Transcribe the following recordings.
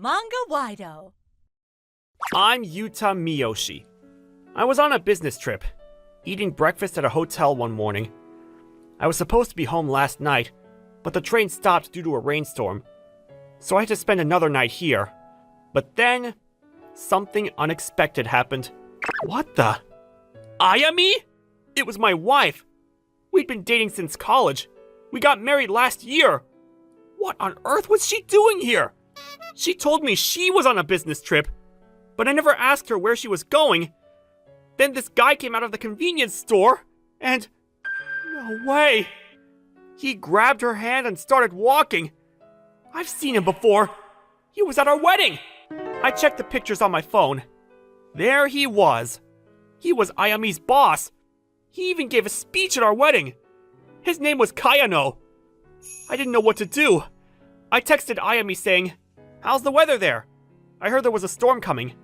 Manga Wido. I'm Yuta Miyoshi. I was on a business trip, eating breakfast at a hotel one morning. I was supposed to be home last night, but the train stopped due to a rainstorm, so I had to spend another night here. But then, something unexpected happened. What the? Ayami? It was my wife. We'd been dating since college. We got married last year. What on earth was she doing here? She told me she was on a business trip, but I never asked her where she was going. Then this guy came out of the convenience store, and... no way! He grabbed her hand and started walking. I've seen him before. He was at our wedding. I checked the pictures on my phone. There he was. He was Ayami's boss. He even gave a speech at our wedding. His name was Kayano. I didn't know what to do. I texted Ayami saying, "How's the weather there? I heard there was a storm coming."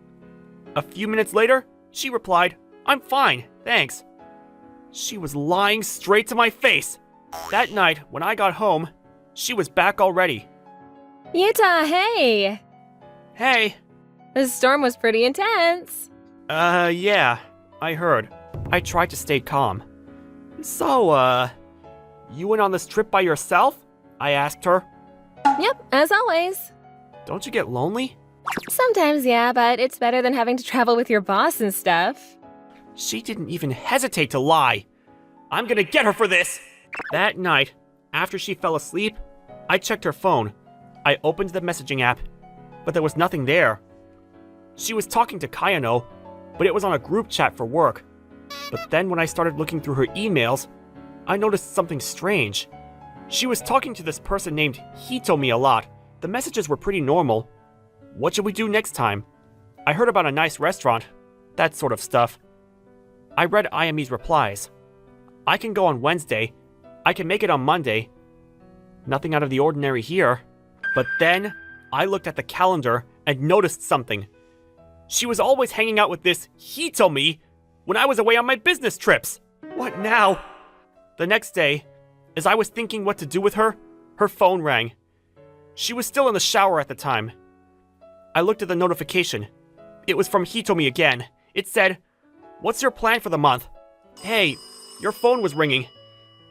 A few minutes later, she replied, "I'm fine, thanks." She was lying straight to my face. That night, when I got home, she was back already. Yuta, hey! Hey. The storm was pretty intense. Yeah, I heard. I tried to stay calm. So, you went on this trip by yourself? I asked her. Yep, as always. Don't you get lonely? Sometimes, yeah, but it's better than having to travel with your boss and stuff. She didn't even hesitate to lie. I'm gonna get her for this! That night, after she fell asleep, I checked her phone. I opened the messaging app, but there was nothing there. She was talking to Kayano, but it was on a group chat for work. But then when I started looking through her emails, I noticed something strange. She was talking to this person named Hitomi a lot. The messages were pretty normal. What should we do next time? I heard about a nice restaurant. That sort of stuff. I read Ayami's replies. I can go on Wednesday. I can make it on Monday. Nothing out of the ordinary here. But then, I looked at the calendar and noticed something. She was always hanging out with this Hitomi when I was away on my business trips. What now? The next day, as I was thinking what to do with her, her phone rang. She was still in the shower at the time. I looked at the notification. It was from Hitomi again. It said, "What's your plan for the month?" Hey, your phone was ringing.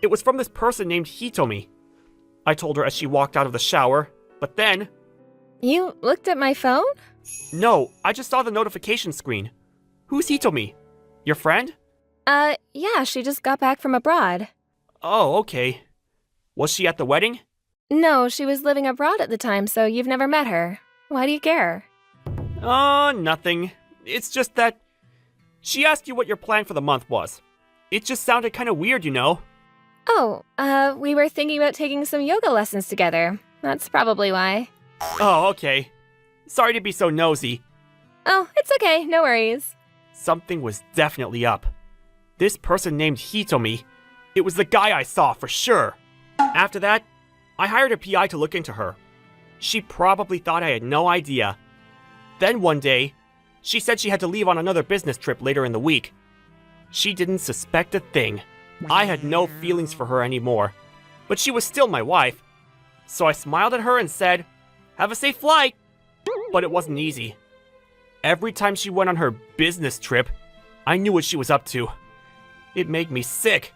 It was from this person named Hitomi. I told her as she walked out of the shower, but then... You looked at my phone? No, I just saw the notification screen. Who's Hitomi? Your friend? Yeah, she just got back from abroad. Oh, okay. Was she at the wedding? No, she was living abroad at the time, so you've never met her. Why do you care? Nothing. It's just that... She asked you what your plan for the month was. It just sounded kind of weird, you know? Oh, we were thinking about taking some yoga lessons together. That's probably why. Oh, okay. Sorry to be so nosy. Oh, it's okay, no worries. Something was definitely up. This person named Hitomi, it was the guy I saw for sure. After that, I hired a PI to look into her. She probably thought I had no idea. Then one day, she said she had to leave on another business trip later in the week. She didn't suspect a thing. I had no feelings for her anymore, but she was still my wife. So I smiled at her and said, "Have a safe flight." But it wasn't easy. Every time she went on her business trip, I knew what she was up to. It made me sick.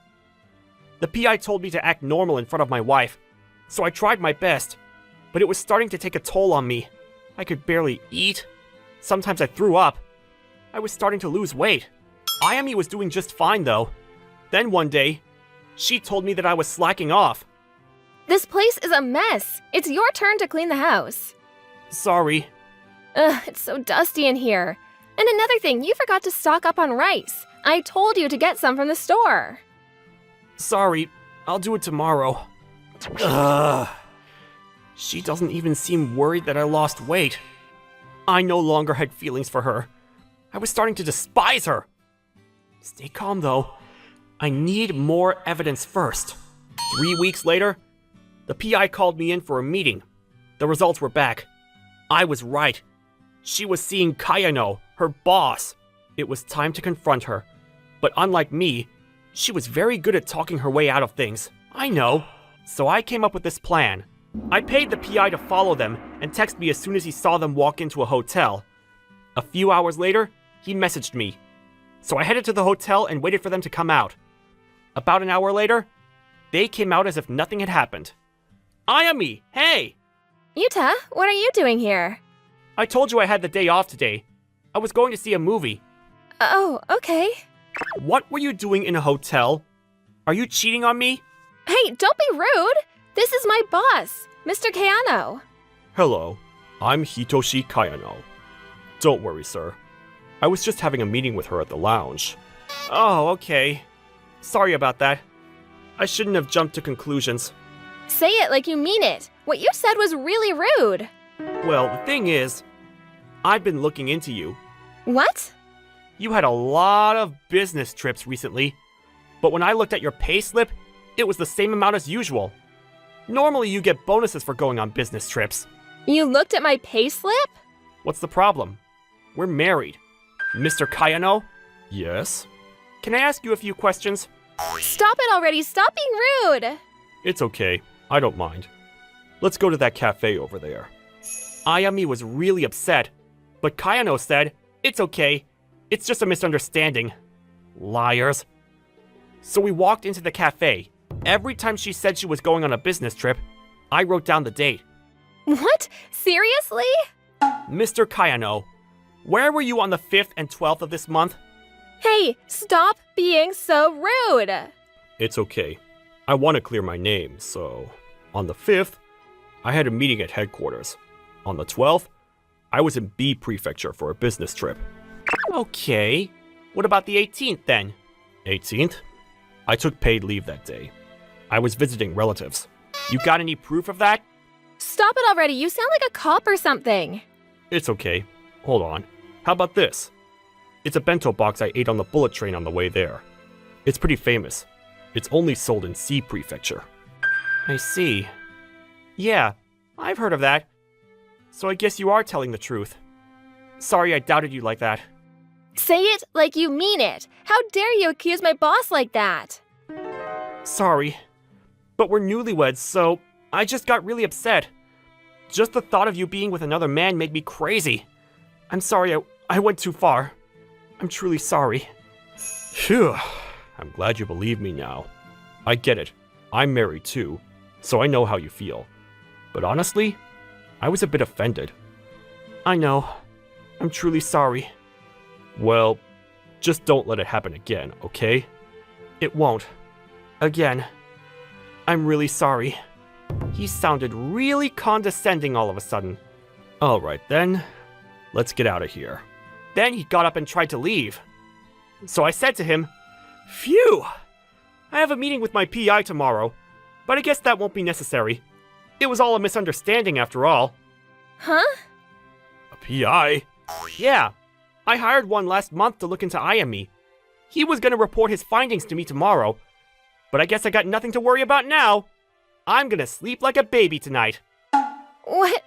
The PI told me to act normal in front of my wife, so I tried my best, but it was starting to take a toll on me. I could barely eat. Sometimes I threw up. I was starting to lose weight. Ayami was doing just fine though. Then one day, she told me that I was slacking off. This place is a mess. It's your turn to clean the house. Sorry. Ugh, it's so dusty in here. And another thing, you forgot to stock up on rice. I told you to get some from the store. Sorry, I'll do it tomorrow. Ugh. She doesn't even seem worried that I lost weight. I no longer had feelings for her. I was starting to despise her. Stay calm though. I need more evidence first. 3 weeks later, the PI called me in for a meeting. The results were back. I was right. She was seeing Kayano, her boss. It was time to confront her. But unlike me, she was very good at talking her way out of things. I know. So I came up with this plan. I paid the PI to follow them and text me as soon as he saw them walk into a hotel. A few hours later, he messaged me. So I headed to the hotel and waited for them to come out. About an hour later, they came out as if nothing had happened. Ayami, hey! Yuta, what are you doing here? I told you I had the day off today. I was going to see a movie. Oh, okay. What were you doing in a hotel? Are you cheating on me? Hey, don't be rude! This is my boss, Mr. Kayano. Hello, I'm Hitoshi Kayano. Don't worry, sir. I was just having a meeting with her at the lounge. Oh, okay. Sorry about that. I shouldn't have jumped to conclusions. Say it like you mean it. What you said was really rude. Well, the thing is, I've been looking into you. What? You had a lot of business trips recently, but when I looked at your payslip, it was the same amount as usual. Normally you get bonuses for going on business trips. You looked at my payslip? What's the problem? We're married. Mr. Kayano? Yes? Can I ask you a few questions? Stop it already! Stop being rude! It's okay. I don't mind. Let's go to that cafe over there. Ayami was really upset, but Kayano said, it's okay. It's just a misunderstanding. Liars. So we walked into the cafe. Every time she said she was going on a business trip, I wrote down the date. What? Seriously? Mr. Kayano, where were you on the 5th and 12th of this month? Hey, stop being so rude! It's okay. I want to clear my name, so... On the 5th, I had a meeting at headquarters. On the 12th, I was in B Prefecture for a business trip. Okay. What about the 18th then? 18th? I took paid leave that day. I was visiting relatives. You got any proof of that? Stop it already, you sound like a cop or something. It's okay. Hold on. How about this? It's a bento box I ate on the bullet train on the way there. It's pretty famous. It's only sold in C Prefecture. I see. Yeah, I've heard of that. So I guess you are telling the truth. Sorry I doubted you like that. Say it like you mean it. How dare you accuse my boss like that? Sorry. But we're newlyweds, so I just got really upset. Just the thought of you being with another man made me crazy. I'm sorry I went too far. I'm truly sorry. Phew. I'm glad you believe me now. I get it. I'm married too, so I know how you feel. But honestly, I was a bit offended. I know. I'm truly sorry. Well, just don't let it happen again, okay? It won't. Again. I'm really sorry. He sounded really condescending all of a sudden. Alright then, let's get out of here. Then he got up and tried to leave. So I said to him, Phew! I have a meeting with my PI tomorrow, but I guess that won't be necessary. It was all a misunderstanding after all. Huh? A PI? Yeah, I hired one last month to look into Ayami. He was gonna report his findings to me tomorrow, but I guess I got nothing to worry about now. I'm gonna sleep like a baby tonight. What?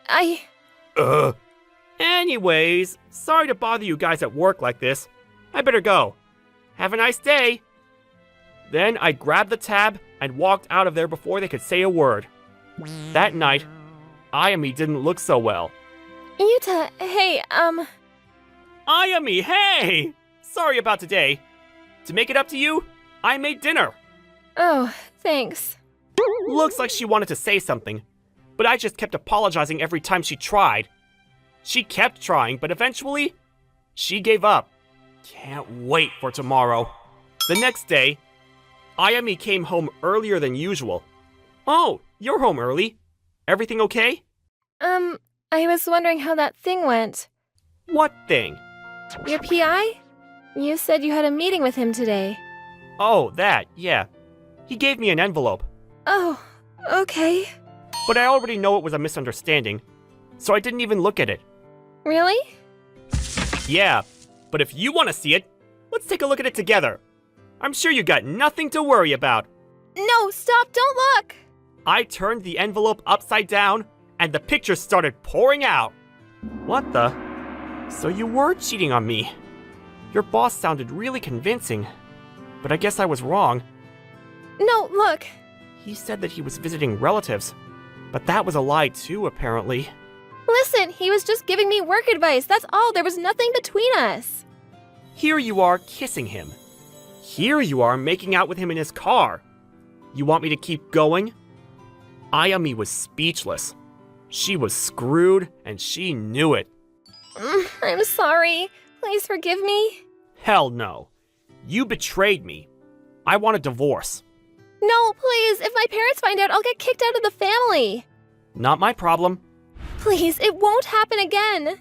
Anyways, sorry to bother you guys at work like this. I better go. Have a nice day. Then I grabbed the tab and walked out of there before they could say a word. That night, Ayami didn't look so well. Yuta, hey, Ayami, hey! Sorry about today. To make it up to you, I made dinner. Oh, thanks. Looks like she wanted to say something, but I just kept apologizing every time she tried. She kept trying, but eventually, she gave up. Can't wait for tomorrow. The next day, Ayami came home earlier than usual. Oh, you're home early. Everything okay? I was wondering how that thing went. What thing? Your PI? You said you had a meeting with him today. Oh, that, yeah. He gave me an envelope. Oh, okay. But I already know it was a misunderstanding, so I didn't even look at it. Really? Yeah, but if you want to see it, let's take a look at it together. I'm sure you got nothing to worry about. No, stop, don't look! I turned the envelope upside down, and the pictures started pouring out. What the? So you were cheating on me. Your boss sounded really convincing, but I guess I was wrong. No, look. He said that he was visiting relatives, But that was a lie too, apparently. Listen, he was just giving me work advice. That's all. There was nothing between us. Here you are kissing him. Here you are making out with him in his car. You want me to keep going? Ayami was speechless. She was screwed, and she knew it. I'm sorry. Please forgive me. Hell no. You betrayed me. I want a divorce. No, please. If my parents find out, I'll get kicked out of the family. Not my problem. Please, it won't happen again.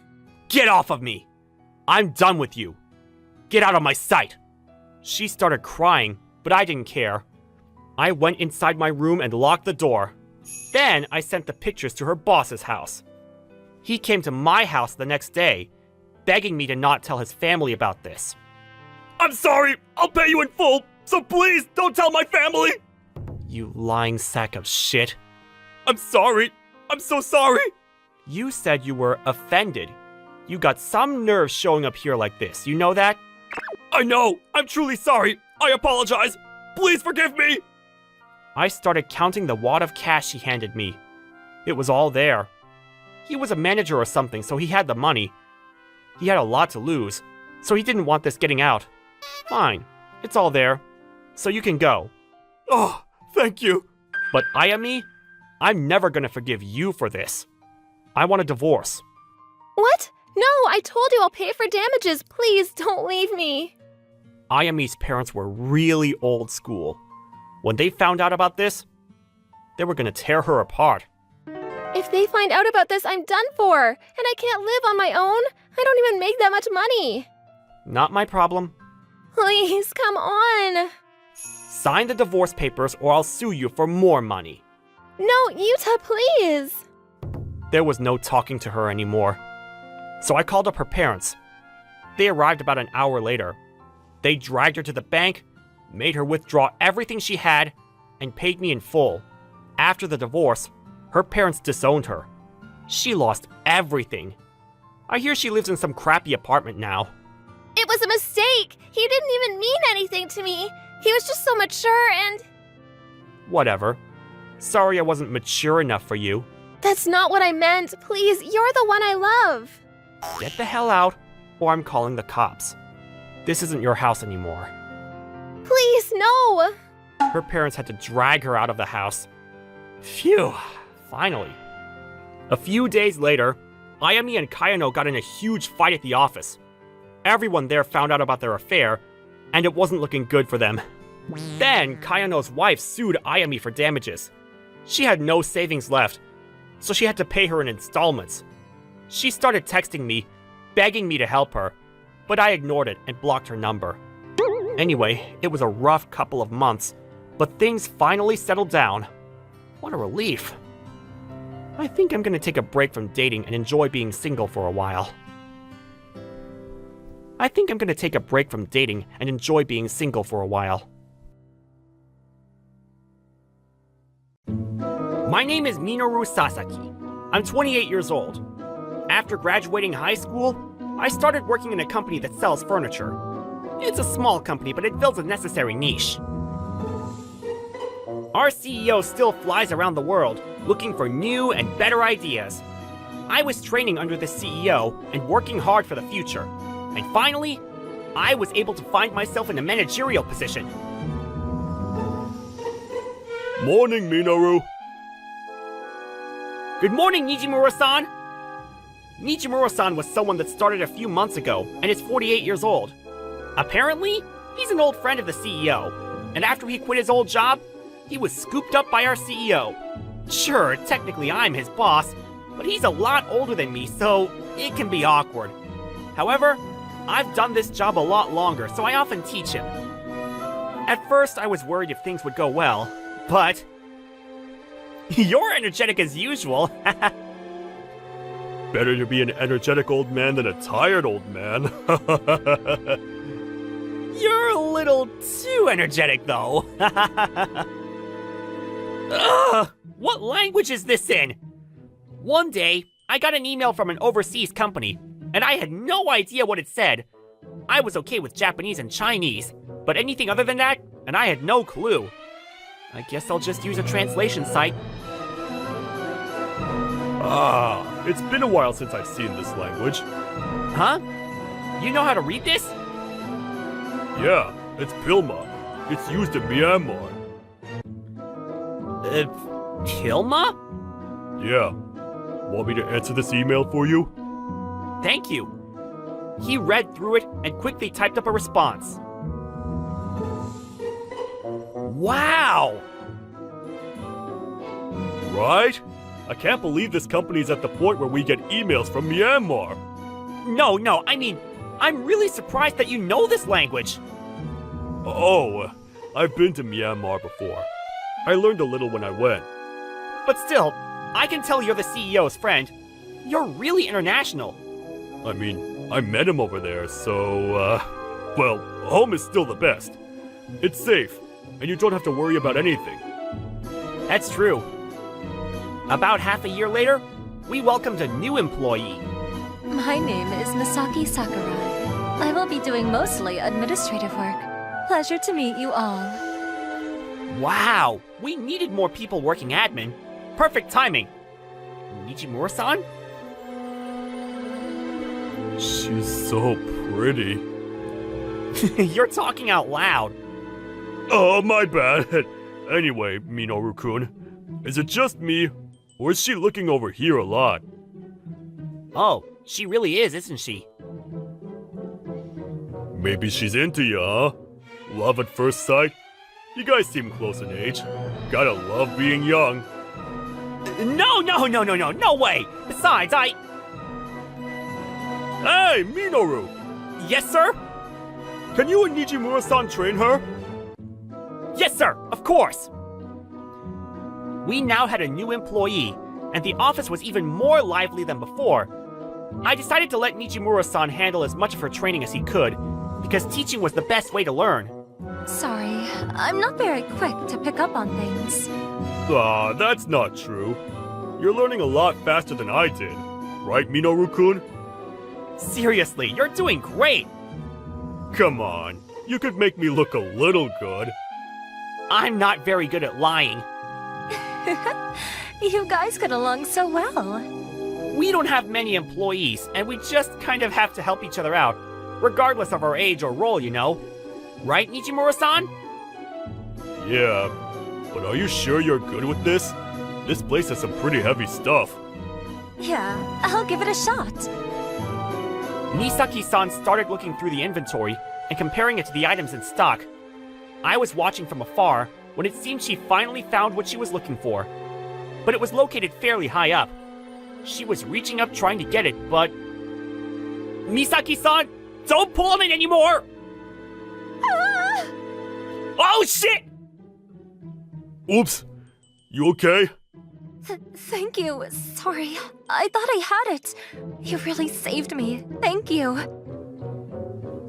Get off of me! I'm done with you. Get out of my sight. She started crying, but I didn't care. I went inside my room and locked the door. Then I sent the pictures to her boss's house. He came to my house the next day, begging me to not tell his family about this. I'm sorry, I'll pay you in full, so please don't tell my family! You lying sack of shit. I'm sorry, I'm so sorry. You said you were offended. You got some nerve showing up here like this, you know that? I know, I'm truly sorry. I apologize. Please forgive me. I started counting the wad of cash he handed me. It was all there. He was a manager or something, so he had the money. He had a lot to lose, so he didn't want this getting out. Fine, it's all there, so you can go. Oh, thank you. But Ayami, I'm never gonna forgive you for this. I want a divorce. What? No, I told you I'll pay for damages. Please don't leave me. Ayami's parents were really old school. When they found out about this, they were gonna tear her apart. If they find out about this, I'm done for. And I can't live on my own. I don't even make that much money. Not my problem. Please, come on. Sign the divorce papers or I'll sue you for more money. No, Yuta, please. There was no talking to her anymore. So I called up her parents. They arrived about an hour later. They dragged her to the bank, made her withdraw everything she had, and paid me in full. After the divorce, her parents disowned her. She lost everything. I hear she lives in some crappy apartment now. It was a mistake. He didn't even mean anything to me. He was just so mature and... Whatever. Sorry I wasn't mature enough for you. That's not what I meant. Please, you're the one I love. Get the hell out, or I'm calling the cops. This isn't your house anymore. Please, no. Her parents had to drag her out of the house. Phew, finally. A few days later, Ayami and Kayano got in a huge fight at the office. Everyone there found out about their affair, and it wasn't looking good for them. Then, Kayano's wife sued Ayami for damages. She had no savings left, so she had to pay her in installments. She started texting me, begging me to help her, but I ignored it and blocked her number. Anyway, it was a rough couple of months, but things finally settled down. What a relief. I think I'm gonna take a break from dating and enjoy being single for a while. My name is Minoru Sasaki. I'm 28 years old. After graduating high school, I started working in a company that sells furniture. It's a small company, but it fills a necessary niche. Our CEO still flies around the world, looking for new and better ideas. I was training under the CEO and working hard for the future. And finally, I was able to find myself in a managerial position. Morning, Minoru. Good morning, Nijimura-san. Nijimura-san was someone that started a few months ago and is 48 years old. Apparently, he's an old friend of the CEO, and after he quit his old job, he was scooped up by our CEO. Sure, technically I'm his boss, but he's a lot older than me, so it can be awkward. However, I've done this job a lot longer, so I often teach him. At first, I was worried if things would go well, but... You're energetic as usual. Better to be an energetic old man than a tired old man. You're a little too energetic, though. Ugh, what language is this in? One day, I got an email from an overseas company, and I had no idea what it said. I was okay with Japanese and Chinese, but anything other than that, and I had no clue. I guess I'll just use a translation site. It's been a while since I've seen this language. Huh? You know how to read this? Yeah, it's Pilma. It's used in Myanmar. Pilma? Yeah. Want me to answer this email for you? Thank you. He read through it and quickly typed up a response. Wow! Right? I can't believe this company's at the point where we get emails from Myanmar. No, I mean, I'm really surprised that you know this language. Oh, I've been to Myanmar before. I learned a little when I went. But still, I can tell you're the CEO's friend. You're really international. I mean, I met him over there, so, well, home is still the best. It's safe, and you don't have to worry about anything. That's true. About half a year later, we welcomed a new employee. My name is Misaki Sakurai. I will be doing mostly administrative work. Pleasure to meet you all. Wow, we needed more people working admin. Perfect timing. Nijimura-san? She's so pretty. You're talking out loud. Oh, my bad. Anyway, Minoru-kun, is it just me, or is she looking over here a lot? Oh, she really is, isn't she? Maybe she's into you, huh? Love at first sight? You guys seem close in age. Gotta love being young. No way! Besides, Hey, Minoru! Yes, sir? Can you and Nijimura-san train her? Yes, sir, of course! We now had a new employee, and the office was even more lively than before. I decided to let Nijimura-san handle as much of her training as he could, because teaching was the best way to learn. Sorry, I'm not very quick to pick up on things. That's not true. You're learning a lot faster than I did. Right, Minoru-kun? Seriously, you're doing great! Come on, you could make me look a little good. I'm not very good at lying. You guys get along so well. We don't have many employees, and we just kind of have to help each other out, regardless of our age or role, you know? Right, Nijimura-san? Yeah, but are you sure you're good with this? This place has some pretty heavy stuff. Yeah, I'll give it a shot. Misaki-san started looking through the inventory and comparing it to the items in stock. I was watching from afar when it seemed she finally found what she was looking for. But it was located fairly high up. She was reaching up trying to get it, but... Misaki-san, don't pull on it anymore! Ah! Oh, shit! Oops, you okay? Thank you. Sorry, I thought I had it. You really saved me. Thank you.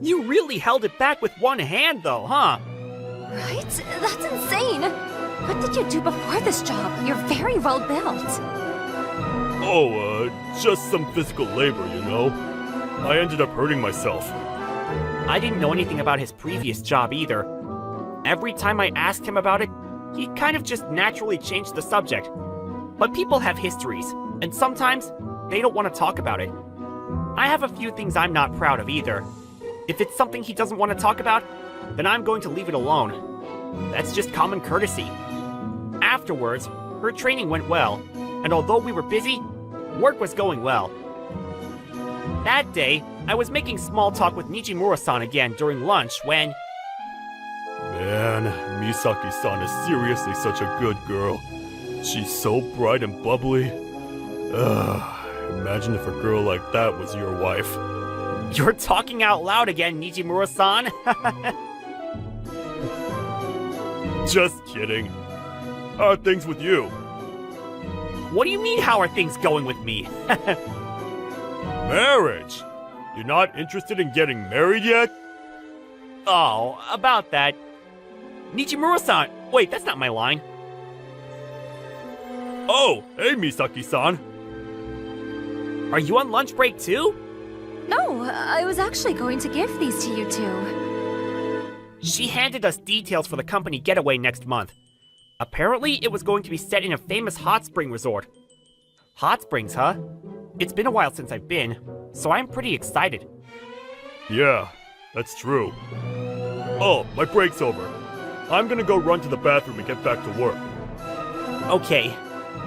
You really held it back with one hand, though, huh? Right? That's insane. What did you do before this job? You're very well built. Oh, just some physical labor, you know? I ended up hurting myself. I didn't know anything about his previous job either. Every time I asked him about it, he kind of just naturally changed the subject. But people have histories, and sometimes they don't want to talk about it. I have a few things I'm not proud of either. If it's something he doesn't want to talk about, then I'm going to leave it alone. That's just common courtesy. Afterwards, her training went well, and although we were busy, work was going well. That day, I was making small talk with Nijimura-san again during lunch when... Man, Misaki-san is seriously such a good girl. She's so bright and bubbly. Imagine if a girl like that was your wife. You're talking out loud again, Nijimura-san. Just kidding. How are things with you? What do you mean, how are things going with me? Marriage! You're not interested in getting married yet? Oh, about that. Nijimura-san, wait, that's not my line. Oh, hey Misaki-san. Are you on lunch break too? No, I was actually going to give these to you two. She handed us details for the company getaway next month. Apparently, it was going to be set in a famous hot spring resort. Hot Springs, huh? It's been a while since I've been, so I'm pretty excited. Yeah, that's true. Oh, my break's over. I'm gonna go run to the bathroom and get back to work. Okay,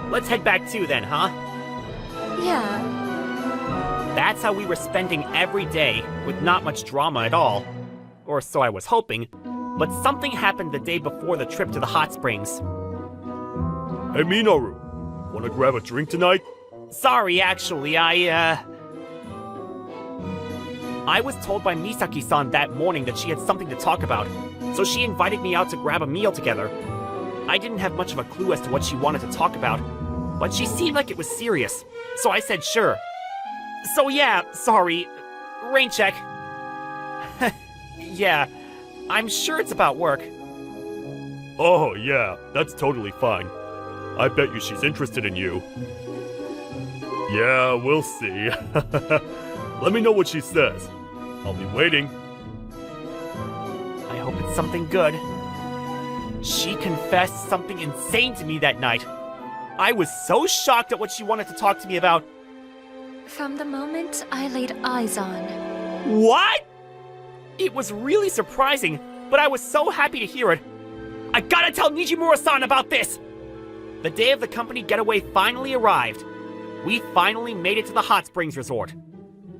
let's head back too then, huh? Yeah. That's how we were spending every day, with not much drama at all. Or so I was hoping, but something happened the day before the trip to the hot springs. Hey, Minoru, wanna grab a drink tonight? Sorry, actually, I was told by Misaki-san that morning that she had something to talk about, so she invited me out to grab a meal together. I didn't have much of a clue as to what she wanted to talk about, but she seemed like it was serious, so I said sure. So yeah, sorry. Rain check. Yeah, I'm sure it's about work. Oh, yeah, that's totally fine. I bet you she's interested in you. Yeah, we'll see. Let me know what she says. I'll be waiting. I hope it's something good. She confessed something insane to me that night. I was so shocked at what she wanted to talk to me about. From the moment I laid eyes on. What? It was really surprising, but I was so happy to hear it. I gotta tell Nijimura-san about this! The day of the company getaway finally arrived. We finally made it to the hot springs resort.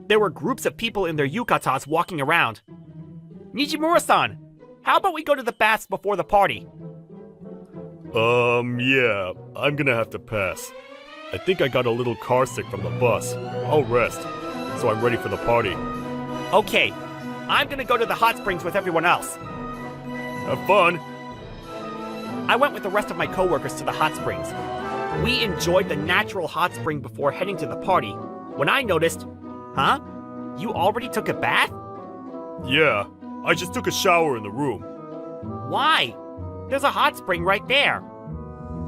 There were groups of people in their yukatas walking around. Nijimura-san, how about we go to the baths before the party? Yeah, I'm gonna have to pass. I think I got a little car sick from the bus. I'll rest, so I'm ready for the party. Okay, I'm gonna go to the hot springs with everyone else. Have fun! I went with the rest of my coworkers to the hot springs. We enjoyed the natural hot spring before heading to the party, when I noticed, huh? You already took a bath? Yeah, I just took a shower in the room. Why? There's a hot spring right there.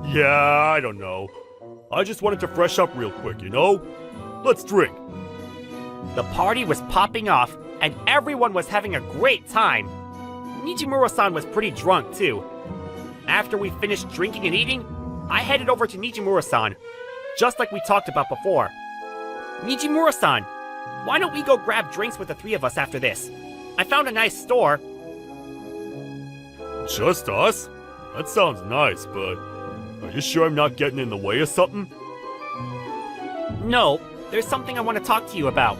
Yeah, I don't know. I just wanted to fresh up real quick, you know? Let's drink. The party was popping off, and everyone was having a great time. Nijimura-san was pretty drunk, too. After we finished drinking and eating, I headed over to Nijimura-san, just like we talked about before. Nijimura-san, why don't we go grab drinks with the three of us after this? I found a nice store. Just us? That sounds nice, but are you sure I'm not getting in the way of something? No, there's something I want to talk to you about.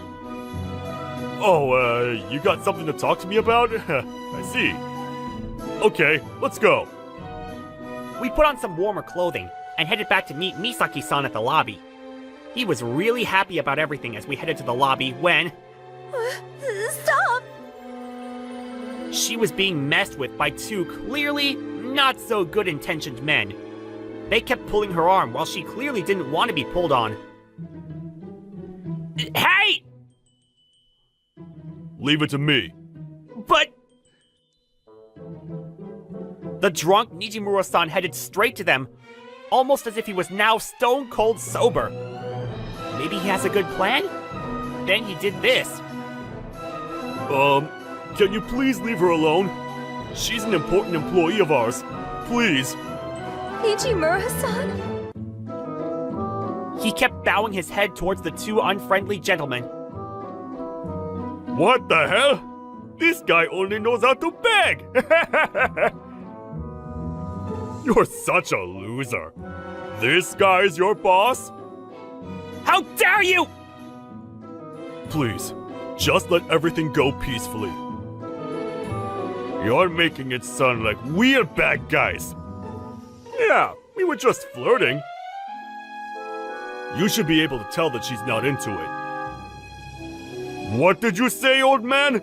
Oh, you got something to talk to me about? I see. Okay, let's go. We put on some warmer clothing and headed back to meet Misaki-san at the lobby. He was really happy about everything as we headed to the lobby when... Stop! She was being messed with by two clearly not so good intentioned men. They kept pulling her arm while she clearly didn't want to be pulled on. Hey! Leave it to me. But... The drunk Nijimura-san headed straight to them, almost as if he was now stone cold sober. Maybe he has a good plan? Then he did this. Can you please leave her alone? She's an important employee of ours. Please. Nijimura-san? He kept bowing his head towards the two unfriendly gentlemen. What the hell? This guy only knows how to beg! You're such a loser. This guy's your boss? How dare you! Please, just let everything go peacefully. You're making it sound like we're bad guys. Yeah, we were just flirting. You should be able to tell that she's not into it. What did you say, old man?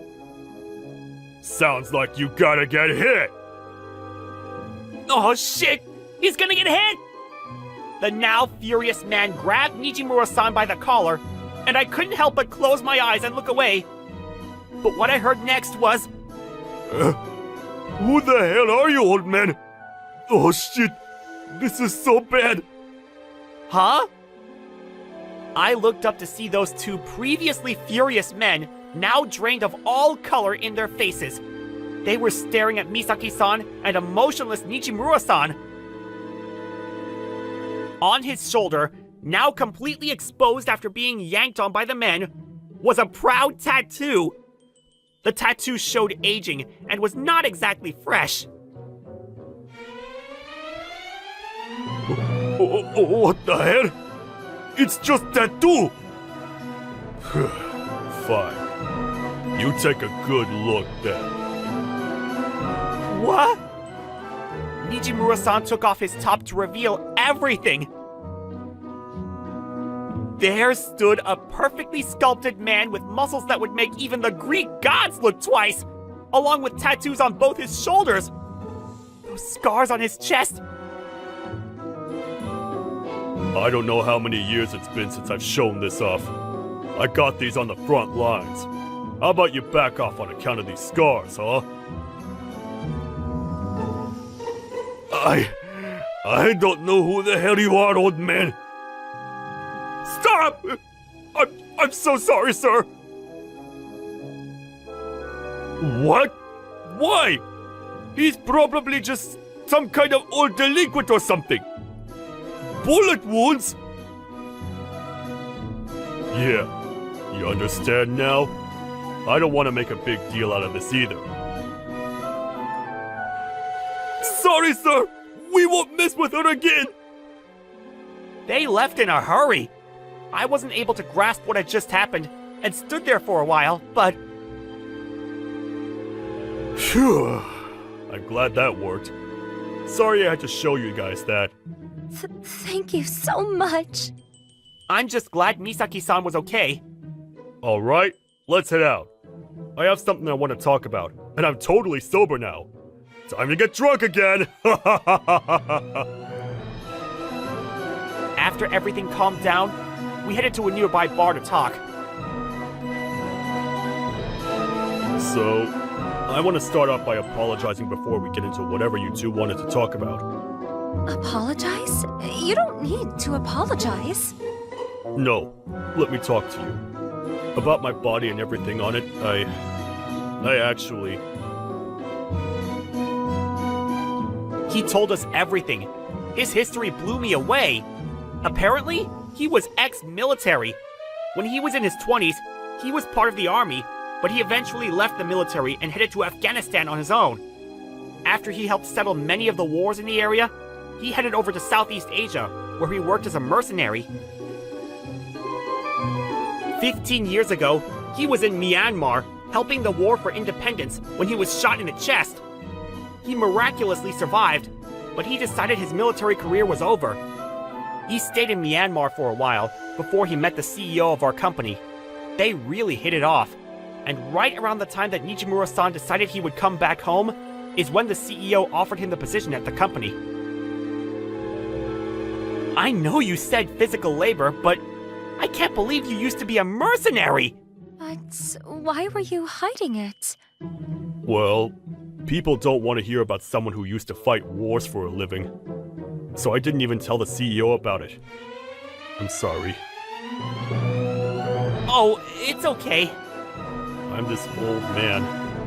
Sounds like you gotta get hit. Oh shit! He's gonna get hit! The now furious man grabbed Nijimura-san by the collar, and I couldn't help but close my eyes and look away. But what I heard next was... Who the hell are you, old man? Oh shit, this is so bad. Huh? I looked up to see those two previously furious men, now drained of all color in their faces. They were staring at Misaki-san and a motionless Nijimura-san. On his shoulder, now completely exposed after being yanked on by the men, was a proud tattoo. The tattoo showed aging and was not exactly fresh. What the hell? It's just tattoo! Fine. You take a good look then. What? Nijimura-san took off his top to reveal everything. There stood a perfectly sculpted man with muscles that would make even the Greek gods look twice, along with tattoos on both his shoulders. Those scars on his chest. I don't know how many years it's been since I've shown this off. I got these on the front lines. How about you back off on account of these scars, huh? I don't know who the hell you are, old man. Stop! I'm so sorry, sir. What? Why? He's probably just some kind of old delinquent or something. Bullet wounds? Yeah, you understand now? I don't want to make a big deal out of this either. Sorry, sir! We won't mess with her again! They left in a hurry. I wasn't able to grasp what had just happened and stood there for a while, but... Phew. I'm glad that worked. Sorry I had to show you guys that. Thank you so much. I'm just glad Misaki-san was okay. Alright, let's head out. I have something I want to talk about, and I'm totally sober now. Time to get drunk again! After everything calmed down, we headed to a nearby bar to talk. So, I want to start off by apologizing before we get into whatever you two wanted to talk about. Apologize? You don't need to apologize. No, let me talk to you. About my body and everything on it, I actually... He told us everything. His history blew me away. Apparently, he was ex-military. When he was in his 20s, he was part of the army, but he eventually left the military and headed to Afghanistan on his own. After he helped settle many of the wars in the area, he headed over to Southeast Asia, where he worked as a mercenary. 15 years ago, he was in Myanmar, helping the war for independence when he was shot in the chest. He miraculously survived, but he decided his military career was over. He stayed in Myanmar for a while before he met the CEO of our company. They really hit it off, and right around the time that Nijimura-san decided he would come back home is when the CEO offered him the position at the company. I know you said physical labor, but I can't believe you used to be a mercenary! But why were you hiding it? Well, people don't want to hear about someone who used to fight wars for a living. So I didn't even tell the CEO about it. I'm sorry. Oh, it's okay. I'm this old man,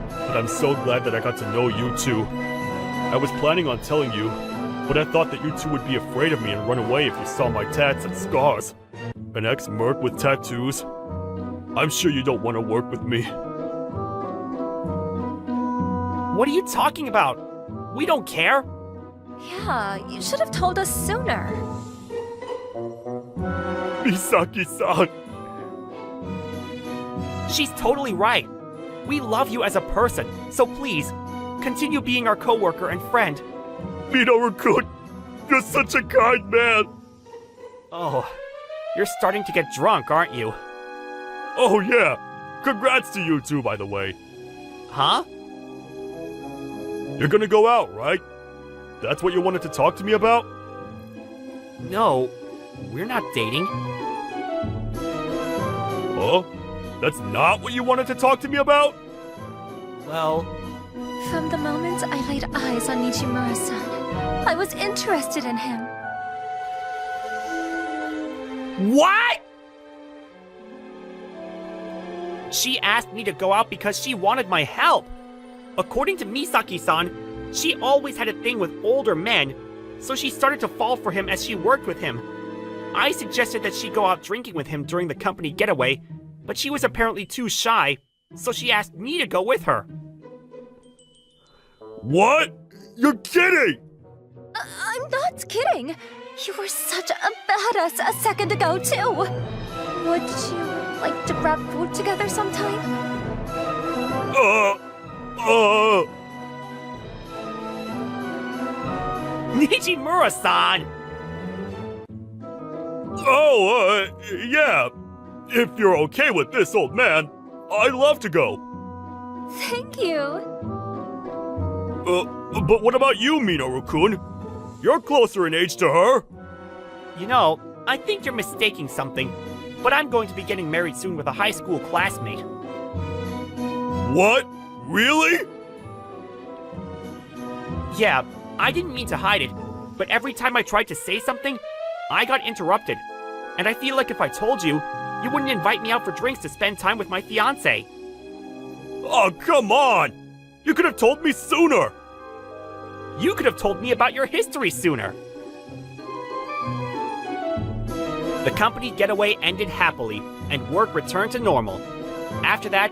but I'm so glad that I got to know you two. I was planning on telling you, but I thought that you two would be afraid of me and run away if you saw my tats and scars. An ex-merc with tattoos. I'm sure you don't want to work with me. What are you talking about? We don't care. Yeah, you should have told us sooner. Misaki-san! She's totally right. We love you as a person, so please, continue being our coworker and friend. Minoru-kun, you're such a kind man! Oh, you're starting to get drunk, aren't you? Oh yeah! Congrats to you two, by the way. Huh? You're gonna go out, right? That's what you wanted to talk to me about? No, we're not dating. Huh? That's not what you wanted to talk to me about? Well, From the moment I laid eyes on Nijimura-san, I was interested in him. what? She asked me to go out because she wanted my help. According to Misaki-san, she always had a thing with older men, so she started to fall for him as she worked with him. I suggested that she go out drinking with him during the company getaway, but she was apparently too shy, so she asked me to go with her. What? You're kidding! I'm not kidding. You were such a badass a second ago, too. Would you like to grab food together sometime? Nijimura-san! Yeah. If you're okay with this, old man, I'd love to go. Thank you. But what about you, Minoru-kun? You're closer in age to her. You know, I think you're mistaking something, but I'm going to be getting married soon with a high school classmate. What? Really? Yeah, I didn't mean to hide it, but every time I tried to say something, I got interrupted. And I feel like if I told you, you wouldn't invite me out for drinks to spend time with my fiancé. Oh, come on! You could have told me sooner! You could have told me about your history sooner. The company getaway ended happily, and work returned to normal. After that,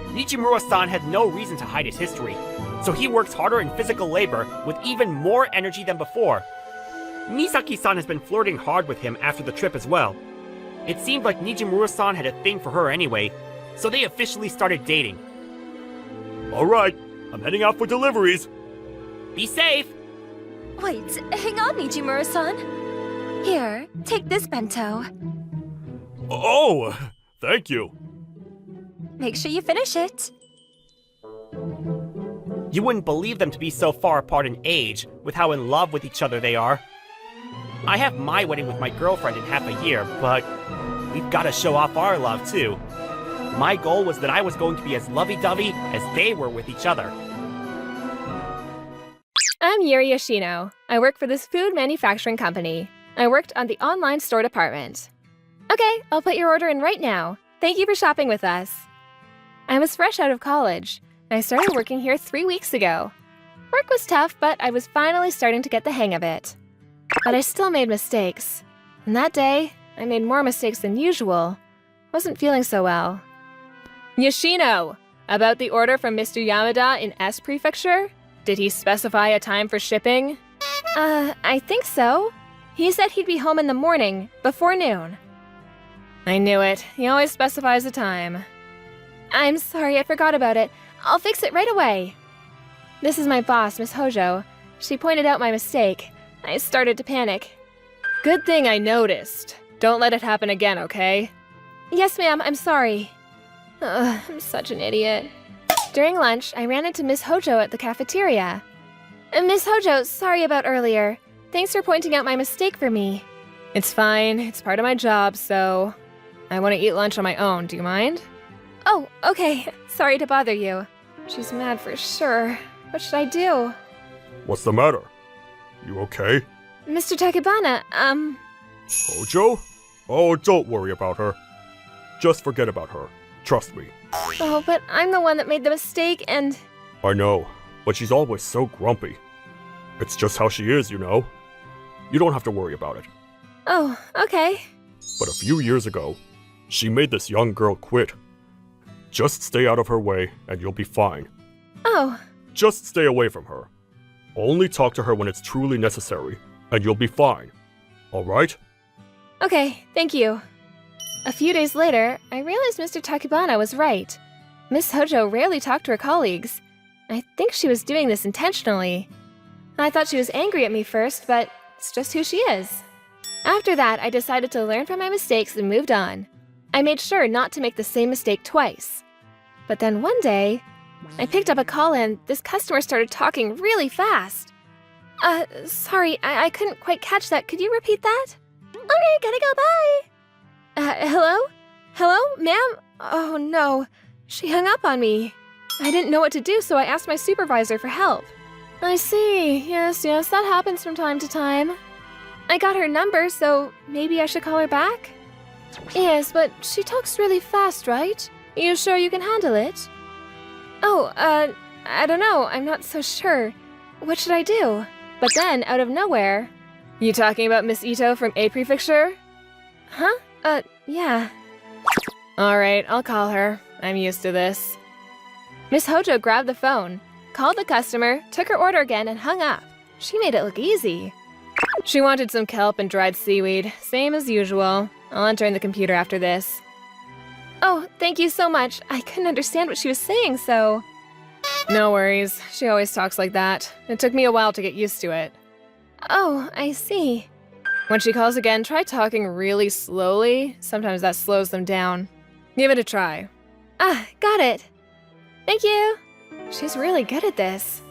Nijimura-san had no reason to hide his history, so he works harder in physical labor with even more energy than before. Misaki-san has been flirting hard with him after the trip as well. It seemed like Nijimura-san had a thing for her anyway, so they officially started dating. Alright, I'm heading out for deliveries. Be safe! Wait, hang on, Nijimura-san. Here, take this bento. Oh, thank you. Make sure you finish it. You wouldn't believe them to be so far apart in age, with how in love with each other they are. I have my wedding with my girlfriend in half a year, but we've got to show off our love too. My goal was that I was going to be as lovey-dovey as they were with each other. I'm Yuri Yoshino. I work for this food manufacturing company. I worked on the online store department. Okay, I'll put your order in right now. Thank you for shopping with us. I was fresh out of college. I started working here 3 weeks ago. Work was tough, but I was finally starting to get the hang of it. But I still made mistakes. And that day, I made more mistakes than usual. Wasn't feeling so well. Yoshino! About the order from Mr. Yamada in S Prefecture? Did he specify a time for shipping? I think so. He said he'd be home in the morning, before noon. I knew it. He always specifies a time. I'm sorry, I forgot about it. I'll fix it right away. This is my boss, Miss Hojo. She pointed out my mistake. I started to panic. Good thing I noticed. Don't let it happen again, okay? Yes, ma'am, I'm sorry. I'm such an idiot. During lunch, I ran into Miss Hojo at the cafeteria. Miss Hojo, sorry about earlier. Thanks for pointing out my mistake for me. It's fine. It's part of my job, so... I want to eat lunch on my own. Do you mind? Oh, okay. Sorry to bother you. She's mad for sure. What should I do? What's the matter? You okay? Mr. Takebana, Hojo? Oh, don't worry about her. Just forget about her. Trust me. Oh, but I'm the one that made the mistake and... I know, but she's always so grumpy. It's just how she is, you know. You don't have to worry about it. Oh, okay. But a few years ago, she made this young girl quit. Just stay out of her way and you'll be fine. Oh. Just stay away from her. Only talk to her when it's truly necessary, and you'll be fine. Alright? Okay, thank you. A few days later, I realized Mr. Takebana was right. Miss Hojo rarely talked to her colleagues. I think she was doing this intentionally. I thought she was angry at me first, but it's just who she is. After that, I decided to learn from my mistakes and moved on. I made sure not to make the same mistake twice. But then one day, I picked up a call and this customer started talking really fast. Sorry, I couldn't quite catch that. Could you repeat that? Okay, gotta go, bye. Hello? Hello, ma'am? Oh no, she hung up on me. I didn't know what to do, so I asked my supervisor for help. I see. Yes, that happens from time to time. I got her number, so maybe I should call her back? Yes, but she talks really fast, right? You sure you can handle it? Oh, I don't know. I'm not so sure. What should I do? But then, out of nowhere... You talking about Miss Ito from A Prefecture? Huh? Yeah. Alright, I'll call her. I'm used to this. Miss Hojo grabbed the phone, called the customer, took her order again, and hung up. She made it look easy. She wanted some kelp and dried seaweed, same as usual. I'll enter in the computer after this. Oh, thank you so much. I couldn't understand what she was saying, so... No worries. She always talks like that. It took me a while to get used to it. Oh, I see. When she calls again, try talking really slowly. Sometimes that slows them down. Give it a try. Ah, got it. Thank you. She's really good at this.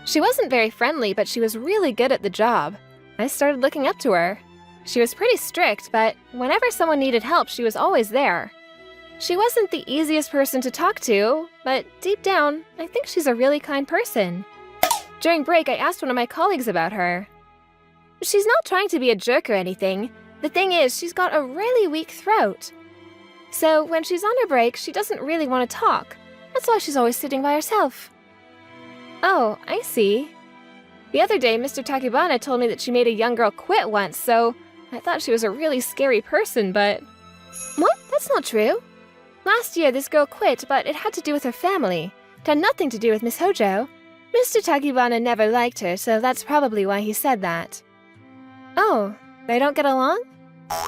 She wasn't very friendly, but she was really good at the job. I started looking up to her. She was pretty strict, but whenever someone needed help, she was always there. She wasn't the easiest person to talk to, but deep down, I think she's a really kind person. During break, I asked one of my colleagues about her. She's not trying to be a jerk or anything. The thing is, she's got a really weak throat. So when she's on her break, she doesn't really want to talk. That's why she's always sitting by herself. Oh, I see. The other day, Mr. Takibana told me that she made a young girl quit once, so I thought she was a really scary person, but... What? That's not true. Last year, this girl quit, but it had to do with her family. It had nothing to do with Miss Hojo. Mr. Takibana never liked her, so that's probably why he said that. Oh, they don't get along?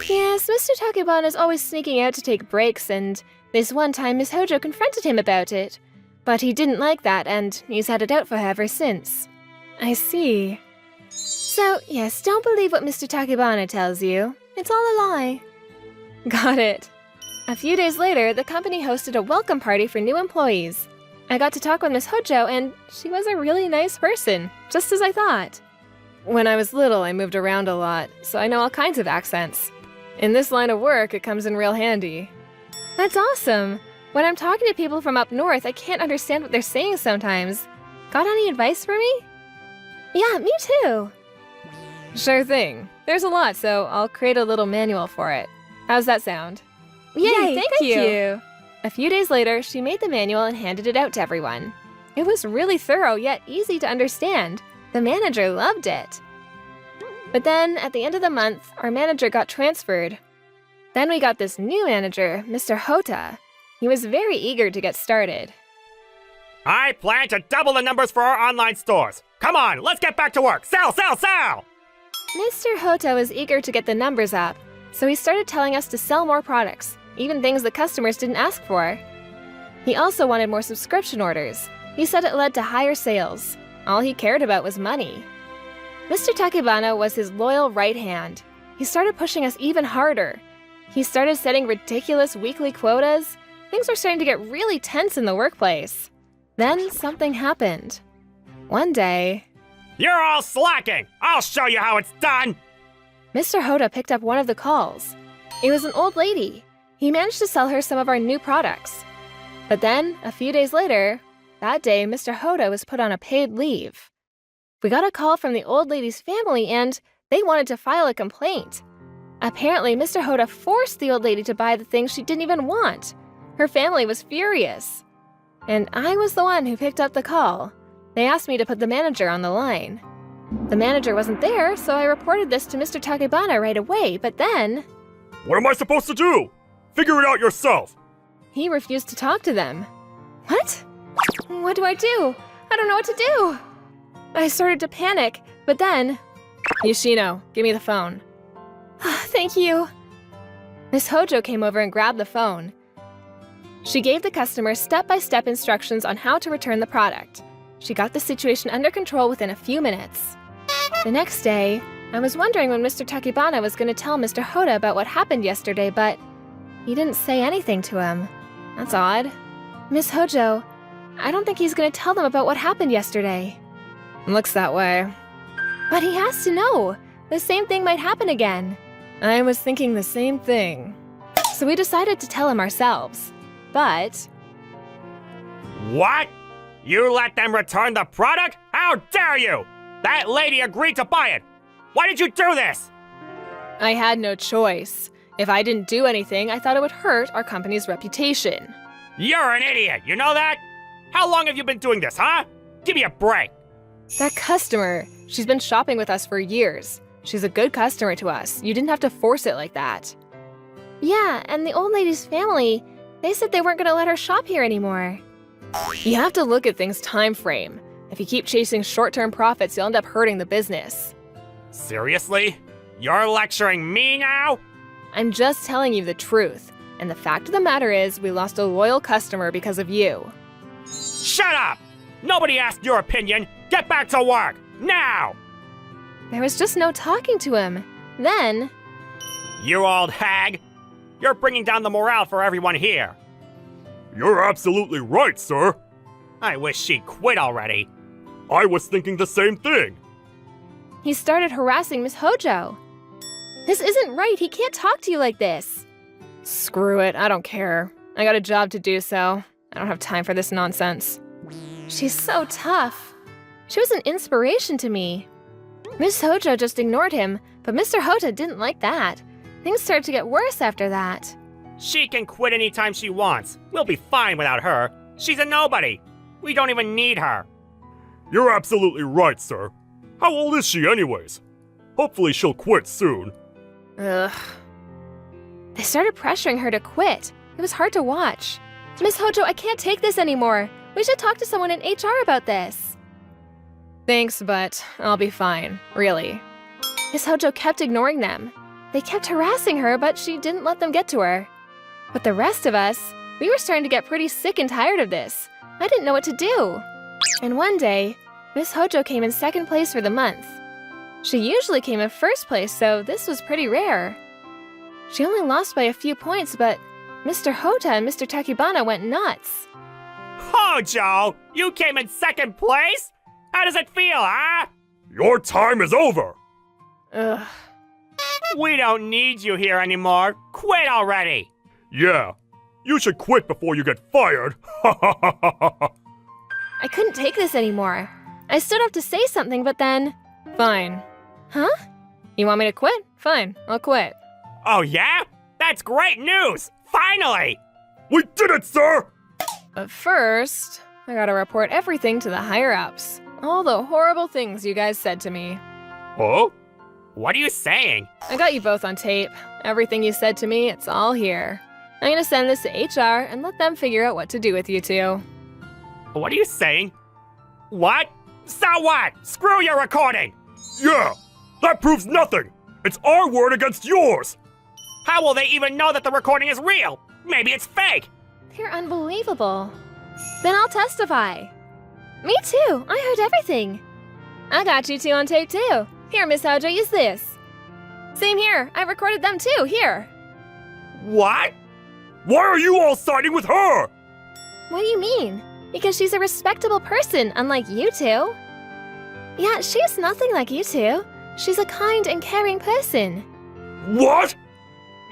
Yes, Mr. Takibana's always sneaking out to take breaks, and this one time Miss Hojo confronted him about it. But he didn't like that, and he's had it out for her ever since. I see. So, yes, don't believe what Mr. Takibana tells you. It's all a lie. Got it. A few days later, the company hosted a welcome party for new employees. I got to talk with Miss Hojo, and she was a really nice person, just as I thought. When I was little, I moved around a lot, so I know all kinds of accents. In this line of work, it comes in real handy. That's awesome! When I'm talking to people from up north, I can't understand what they're saying sometimes. Got any advice for me? Yeah, me too! Sure thing. There's a lot, so I'll create a little manual for it. How's that sound? Yay, thank you! A few days later, she made the manual and handed it out to everyone. It was really thorough, yet easy to understand. The manager loved it. But then, at the end of the month, our manager got transferred. Then we got this new manager, Mr. Hota. He was very eager to get started. I plan to double the numbers for our online stores. Come on, let's get back to work. Sell, sell, sell! Mr. Hota was eager to get the numbers up, so he started telling us to sell more products, even things the customers didn't ask for. He also wanted more subscription orders. He said it led to higher sales. All he cared about was money. Mr. Takibana was his loyal right hand. He started pushing us even harder. He started setting ridiculous weekly quotas. Things were starting to get really tense in the workplace. Then something happened. One day... You're all slacking! I'll show you how it's done! Mr. Hota picked up one of the calls. It was an old lady. He managed to sell her some of our new products. But then, a few days later, that day Mr. Hota was put on a paid leave. We got a call from the old lady's family and they wanted to file a complaint. Apparently, Mr. Hota forced the old lady to buy the things she didn't even want. Her family was furious. And I was the one who picked up the call. They asked me to put the manager on the line. The manager wasn't there, so I reported this to Mr. Takibana right away, but then... What am I supposed to do? Figure it out yourself! He refused to talk to them. What? What do? I don't know what to do! I started to panic, but then... Yoshino, give me the phone. Thank you. Miss Hojo came over and grabbed the phone. She gave the customer step-by-step instructions on how to return the product. She got the situation under control within a few minutes. The next day, I was wondering when Mr. Takibana was going to tell Mr. Hota about what happened yesterday, but he didn't say anything to him. That's odd. Miss Hojo, I don't think he's going to tell them about what happened yesterday. Looks that way. But he has to know. The same thing might happen again. I was thinking the same thing. So we decided to tell him ourselves. But... What? You let them return the product? How dare you! That lady agreed to buy it! Why did you do this? I had no choice. If I didn't do anything, I thought it would hurt our company's reputation. You're an idiot, you know that? How long have you been doing this, huh? Give me a break. That customer, she's been shopping with us for years. She's a good customer to us. You didn't have to force it like that. Yeah, and the old lady's family, they said they weren't gonna let her shop here anymore. You have to look at things time frame. If you keep chasing short-term profits, you'll end up hurting the business. Seriously? You're lecturing me now? I'm just telling you the truth. And the fact of the matter is, we lost a loyal customer because of you. Shut up! Nobody asked your opinion! Get back to work! Now! There was just no talking to him. Then, You old hag! You're bringing down the morale for everyone here. You're absolutely right, sir. I wish she'd quit already. I was thinking the same thing. he started harassing Miss Hojo. This isn't right. He can't talk to you like this. Screw it. I don't care. I got a job to do, so I don't have time for this nonsense. She's so tough. She was an inspiration to me. Miss Hojo just ignored him, but Mr. Hojo didn't like that. Things started to get worse after that. She can quit anytime she wants. We'll be fine without her. She's a nobody. We don't even need her. You're absolutely right, sir. How old is she anyways? Hopefully she'll quit soon. Ugh. They started pressuring her to quit. It was hard to watch. Miss Hojo, I can't take this anymore. We should talk to someone in HR about this. Thanks, but I'll be fine, really. Miss Hojo kept ignoring them. They kept harassing her, but she didn't let them get to her. But the rest of us, we were starting to get pretty sick and tired of this. I didn't know what to do. And one day, Miss Hojo came in second place for the month. She usually came in first place, so this was pretty rare. She only lost by a few points, but Mr. Hojo and Mr. Takibana went nuts. Hojo, you came in second place? How does it feel, huh? Your time is over. Ugh. We don't need you here anymore. Quit already. Yeah, you should quit before you get fired. Ha ha ha ha ha. I couldn't take this anymore. I stood up to say something, but then... Fine. Huh? You want me to quit? Fine, I'll quit. Oh yeah? That's great news! Finally! We did it, sir! But first, I gotta report everything to the higher-ups. All the horrible things you guys said to me. Huh? What are you saying? I got you both on tape. Everything you said to me, it's all here. I'm gonna send this to HR and let them figure out what to do with you two. What are you saying? What? So what? Screw your recording! Yeah, that proves nothing. It's our word against yours. How will they even know that the recording is real? Maybe it's fake! They're unbelievable. Then I'll testify. Me too. I heard everything. I got you two on tape too. Here, Miss Hojo, use this. Same here. I recorded them too. Here. What? Why are you all siding with her? What do you mean? Because she's a respectable person, unlike you two. Yeah, she's nothing like you two. She's a kind and caring person. What?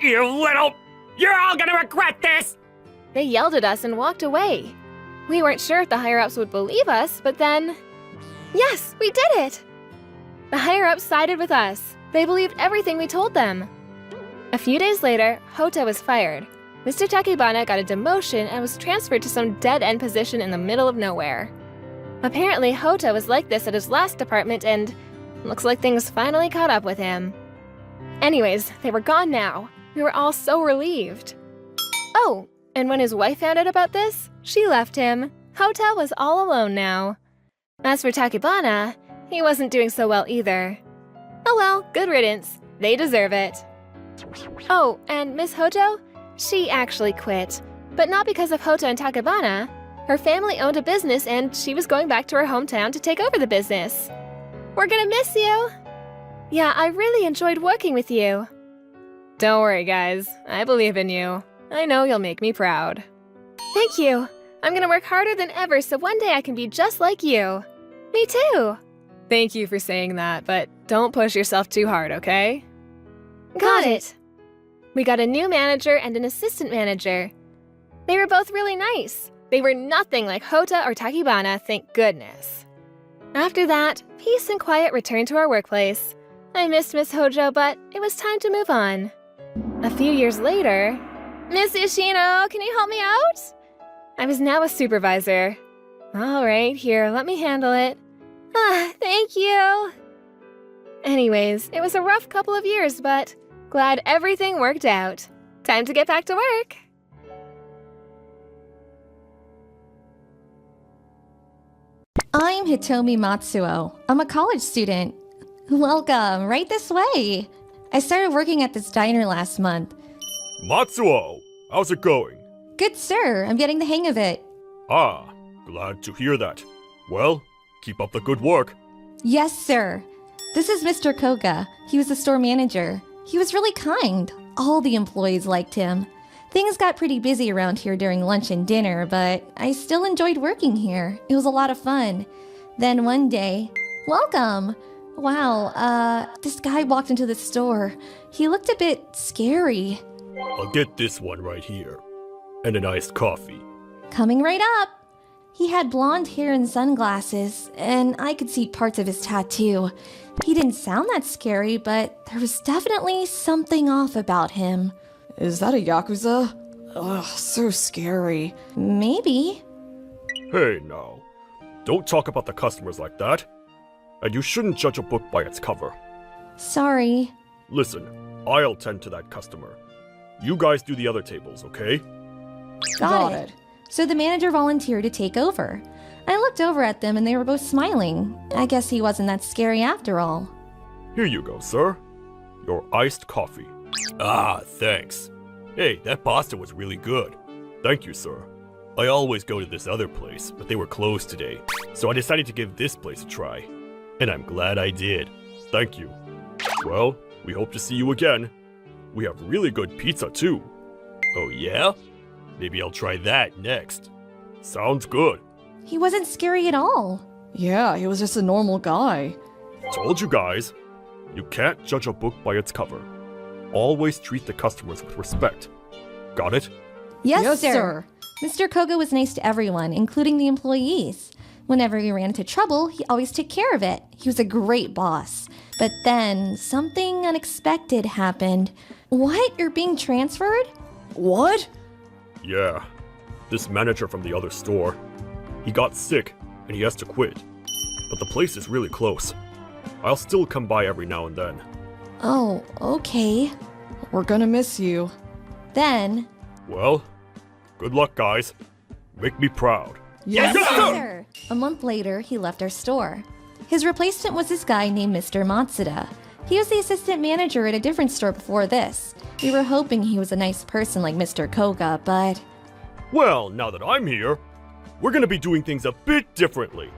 You little... You're all gonna regret this! They yelled at us and walked away. We weren't sure if the higher-ups would believe us, but then... Yes, we did it! The higher-ups sided with us. They believed everything we told them. A few days later, Hojo was fired. Mr. Takibana got a demotion and was transferred to some dead-end position in the middle of nowhere. Apparently, Hojo was like this at his last department and looks like things finally caught up with him. Anyways, they were gone now. We were all so relieved. Oh, and when his wife found out about this, she left him. Hojo was all alone now. As for Takibana, he wasn't doing so well either. Oh well, good riddance. They deserve it. Oh, and Miss Hojo? She actually quit. But not because of Hojo and Takibana. Her family owned a business and she was going back to her hometown to take over the business. We're gonna miss you. Yeah, I really enjoyed working with you. Don't worry, guys. I believe in you. I know you'll make me proud. Thank you. I'm gonna work harder than ever so one day I can be just like you. Me too. Thank you for saying that, but don't push yourself too hard, okay? Got it. We got a new manager and an assistant manager. They were both really nice. They were nothing like Hojo or Takibana, thank goodness. After that, peace and quiet returned to our workplace. I missed Miss Hojo, but it was time to move on. A few years later, Miss Yoshino, can you help me out? I was now a supervisor. All right, here, let me handle it. Ah, thank you. Anyways, it was a rough couple of years, but glad everything worked out. Time to get back to work. I'm Hitomi Matsuo. I'm a college student. Welcome, right this way. I started working at this diner last month. Matsuo, how's it going? Good sir, I'm getting the hang of it. Ah, glad to hear that. Well, keep up the good work. Yes, sir. This is Mr. Koga. He was the store manager. He was really kind. All the employees liked him. Things got pretty busy around here during lunch and dinner, but I still enjoyed working here. It was a lot of fun. Then one day, welcome! Wow, this guy walked into the store. He looked a bit scary. I'll get this one right here. And an iced coffee. Coming right up! He had blonde hair and sunglasses, and I could see parts of his tattoo. He didn't sound that scary, but there was definitely something off about him. Is that a Yakuza? Ugh, so scary. Maybe. Hey now, don't talk about the customers like that. And you shouldn't judge a book by its cover. Sorry. Listen, I'll tend to that customer. You guys do the other tables, okay? Got it. So the manager volunteered to take over. I looked over at them and they were both smiling. I guess he wasn't that scary after all. Here you go, sir. Your iced coffee. Ah, thanks. Hey, that pasta was really good. Thank you, sir. I always go to this other place, but they were closed today. So I decided to give this place a try. And I'm glad I did. Thank you. Well, we hope to see you again. We have really good pizza too. Oh yeah? Maybe I'll try that next. Sounds good. He wasn't scary at all. Yeah, he was just a normal guy. Told you guys, you can't judge a book by its cover. Always treat the customers with respect. Got it? Yes, sir. Mr. Koga was nice to everyone, including the employees. Whenever we ran into trouble, he always took care of it. He was a great boss. But then, something unexpected happened. What? You're being transferred? What? Yeah. This manager from the other store. He got sick, and he has to quit. But the place is really close. I'll still come by every now and then. Oh, okay. We're gonna miss you. Then... Well, good luck, guys. Make me proud. Yes, Sir! A month later, he left our store. His replacement was this guy named Mr. Matsuda. He was the assistant manager at a different store before this. We were hoping he was a nice person like Mr. Koga, but... Well, now that I'm here, we're gonna be doing things a bit differently.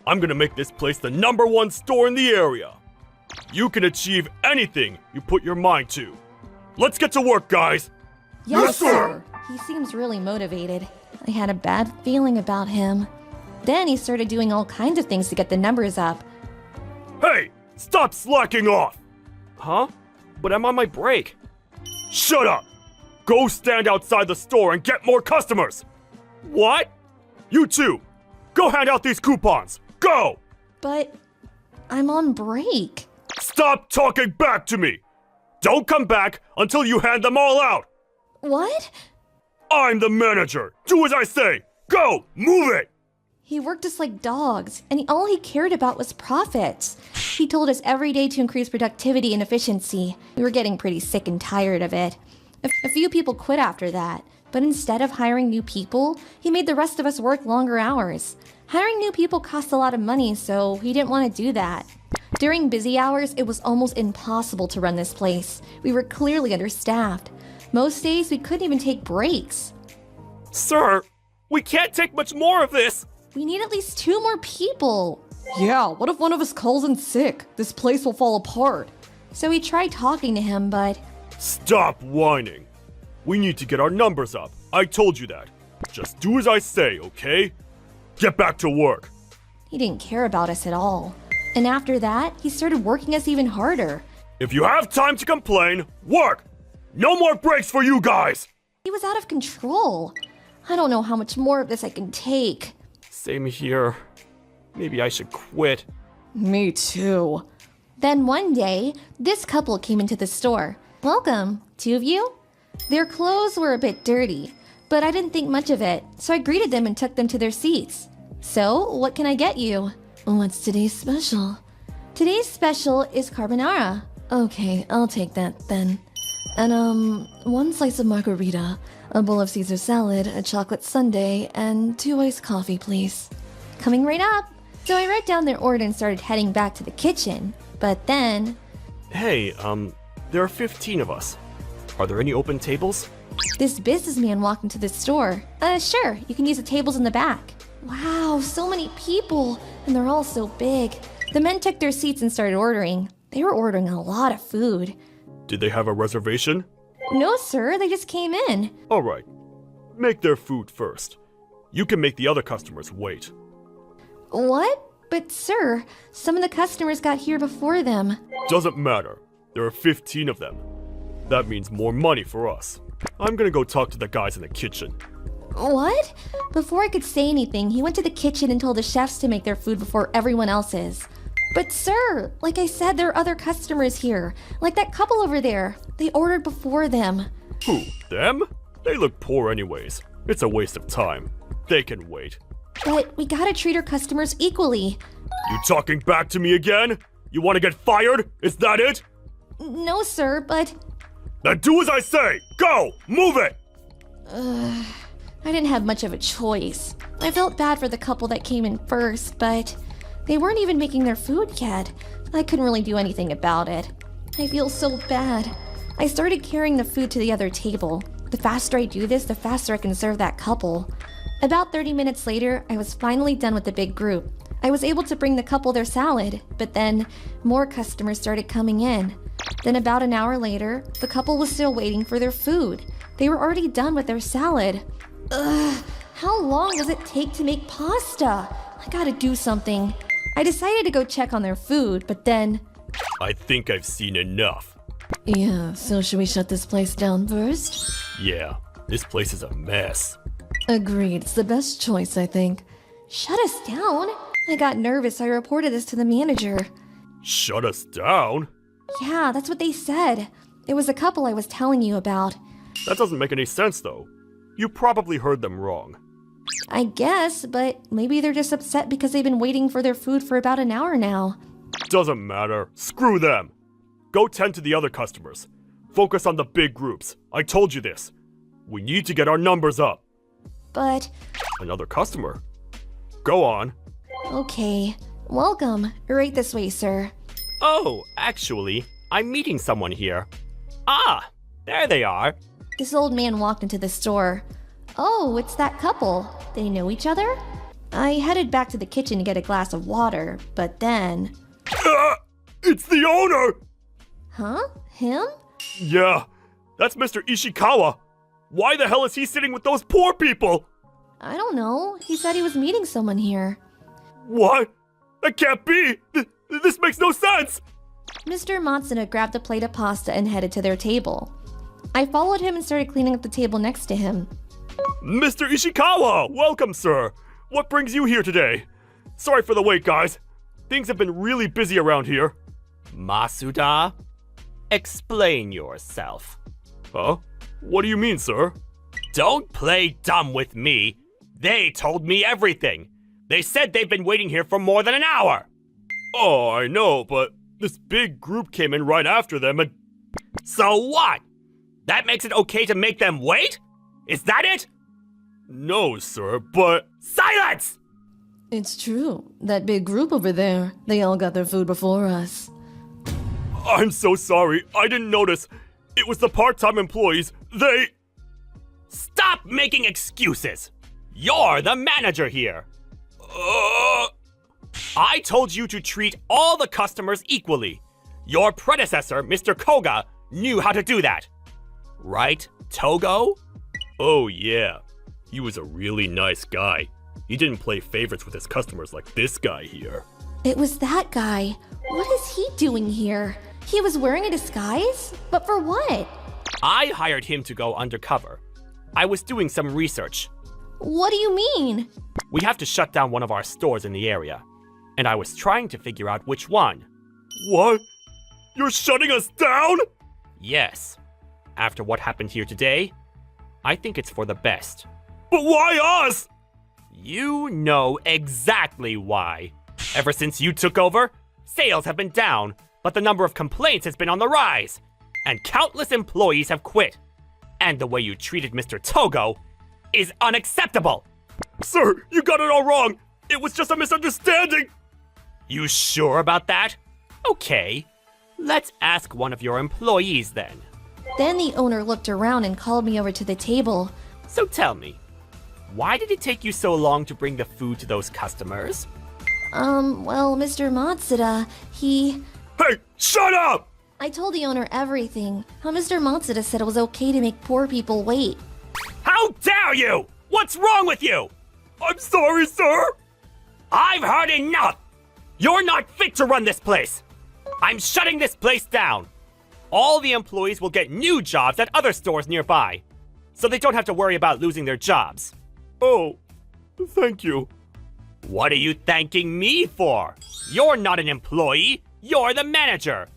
I'm gonna make this place the #1 store in the area. You can achieve anything you put your mind to. Let's get to work, guys! Yes, sir! He seems really motivated. I had a bad feeling about him. Then he started doing all kinds of things to get the numbers up. Hey! Stop slacking off! Huh? But I'm on my break. Shut up! Go stand outside the store and get more customers! What? You too! Go hand out these coupons! Go! But... I'm on break. Stop talking back to me! Don't come back until you hand them all out! What? I'm the manager! Do as I say! Go! Move it! He worked us like dogs, and all he cared about was profits. He told us every day to increase productivity and efficiency. We were getting pretty sick and tired of it. A few people quit after that, but instead of hiring new people, he made the rest of us work longer hours. Hiring new people costs a lot of money, so he didn't want to do that. During busy hours, it was almost impossible to run this place. We were clearly understaffed. Most days, we couldn't even take breaks. Sir, we can't take much more of this. We need at least 2 more people. Yeah, what if one of us calls in sick? This place will fall apart. So we tried talking to him, but... Stop whining! We need to get our numbers up. I told you that. Just do as I say, okay? Get back to work. he didn't care about us at all. And after that, he started working us even harder. If you have time to complain, work! No more breaks for you guys! He was out of control. I don't know how much more of this I can take. Same here. Maybe I should quit. Me too. Then one day, this couple came into the store. Welcome, 2 of you? Their clothes were a bit dirty, but I didn't think much of it, so I greeted them and took them to their seats. So, what can I get you? What's today's special? Today's special is carbonara. Okay, I'll take that then. And, one slice of margarita, a bowl of Caesar salad, a chocolate sundae, and 2 iced coffee, please. Coming right up. So I wrote down their order and started heading back to the kitchen. But then, Hey, there are 15 of us. Are there any open tables? this businessman walked into the store. Sure, you can use the tables in the back. Wow, so many people, and they're all so big. The men took their seats and started ordering. They were ordering a lot of food. Did they have a reservation? No, sir, they just came in. Alright. Make their food first. You can make the other customers wait. What? But, sir, some of the customers got here before them. Doesn't matter. There are 15 of them. That means more money for us. I'm gonna go talk to the guys in the kitchen. What? Before I could say anything, he went to the kitchen and told the chefs to make their food before everyone else's. But sir, like I said, there are other customers here. Like that couple over there. They ordered before them. Who? Them? They look poor anyways. It's a waste of time. They can wait. But we gotta treat our customers equally. You talking back to me again? You wanna get fired? Is that it? No, sir, but Then do as I say! Go! Move it! I didn't have much of a choice. I felt bad for the couple that came in first, but they weren't even making their food yet. I couldn't really do anything about it. I feel so bad. I started carrying the food to the other table. The faster I do this, the faster I can serve that couple. About 30 minutes later, I was finally done with the big group. I was able to bring the couple their salad, but then more customers started coming in. Then about an hour later, the couple was still waiting for their food. They were already done with their salad. Ugh, how long does it take to make pasta? I gotta do something. I decided to go check on their food, but then... I think I've seen enough. Yeah, so should we shut this place down first? Yeah, this place is a mess. Agreed, it's the best choice, I think. Shut us down? I got nervous, so I reported this to the manager. Shut us down? Yeah, that's what they said. It was a couple I was telling you about. That doesn't make any sense though. You probably heard them wrong. I guess, but maybe they're just upset because they've been waiting for their food for about an hour now. Doesn't matter. Screw them. Go tend to the other customers. Focus on the big groups. I told you this. We need to get our numbers up. But, Another customer? Go on. okay. Welcome. Right this way, sir. Oh, actually, I'm meeting someone here. Ah, there they are. This old man walked into the store. Oh, it's that couple. They know each other? I headed back to the kitchen to get a glass of water, but then... It's the owner! Huh? Him? Yeah, that's Mr. Ishikawa. Why the hell is he sitting with those poor people? I don't know. He said he was meeting someone here. What? That can't be! This makes no sense! Mr. Matsuno grabbed a plate of pasta and headed to their table. I followed him and started cleaning up the table next to him. Mr. Ishikawa! Welcome, sir! What brings you here today? Sorry for the wait, guys. Things have been really busy around here. Masuda, explain yourself. Huh? What do you mean, sir? Don't play dumb with me. They told me everything. They said they've been waiting here for more than an hour. Oh, I know, but this big group came in right after them and... So what? That makes it okay to make them wait? Is that it? No, sir, but... Silence! It's true. That big group over there, they all got their food before us. I'm so sorry. I didn't notice. It was the part-time employees. They... Stop making excuses. You're the manager here. I told you to treat all the customers equally. Your predecessor, Mr. Koga, knew how to do that. Right, Togo? Oh, yeah. He was a really nice guy. He didn't play favorites with his customers like this guy here. It was that guy. What is he doing here? He was wearing a disguise? But for what? I hired him to go undercover. I was doing some research. What do you mean? We have to shut down one of our stores in the area, and I was trying to figure out which one. What? You're shutting us down? Yes. After what happened here today, I think it's for the best. But why us? You know exactly why. Ever since you took over, sales have been down, but the number of complaints has been on the rise. and countless employees have quit. And the way you treated Mr. Togo is unacceptable! Sir, you got it all wrong! It was just a misunderstanding! You sure about that? Okay, let's ask one of your employees then. Then the owner looked around and called me over to the table. So tell me, why did it take you so long to bring the food to those customers? Well, Mr. Matsuda, he... Hey, shut up! I told the owner everything. How Mr. Matsuda said it was okay to make poor people wait. How dare you! What's wrong with you? I'm sorry, sir! I've heard enough! You're not fit to run this place! I'm shutting this place down! All the employees will get new jobs at other stores nearby, so they don't have to worry about losing their jobs. Oh, thank you. What are you thanking me for? You're not an employee, you're the manager.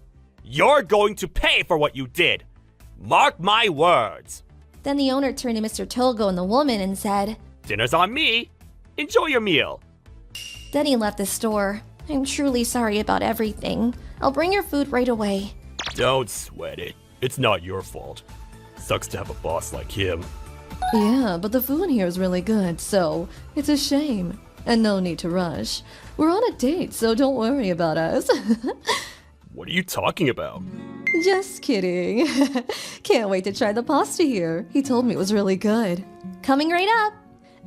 You're going to pay for what you did. Mark my words. Then the owner turned to Mr. Togo and the woman and said, Dinner's on me. Enjoy your meal. Then he left the store. I'm truly sorry about everything. I'll bring your food right away. Don't sweat it. It's not your fault. Sucks to have a boss like him. Yeah, but the food here is really good, so it's a shame. And no need to rush. We're on a date, so don't worry about us. What are you talking about? Just kidding. Can't wait to try the pasta here. He told me it was really good. Coming right up.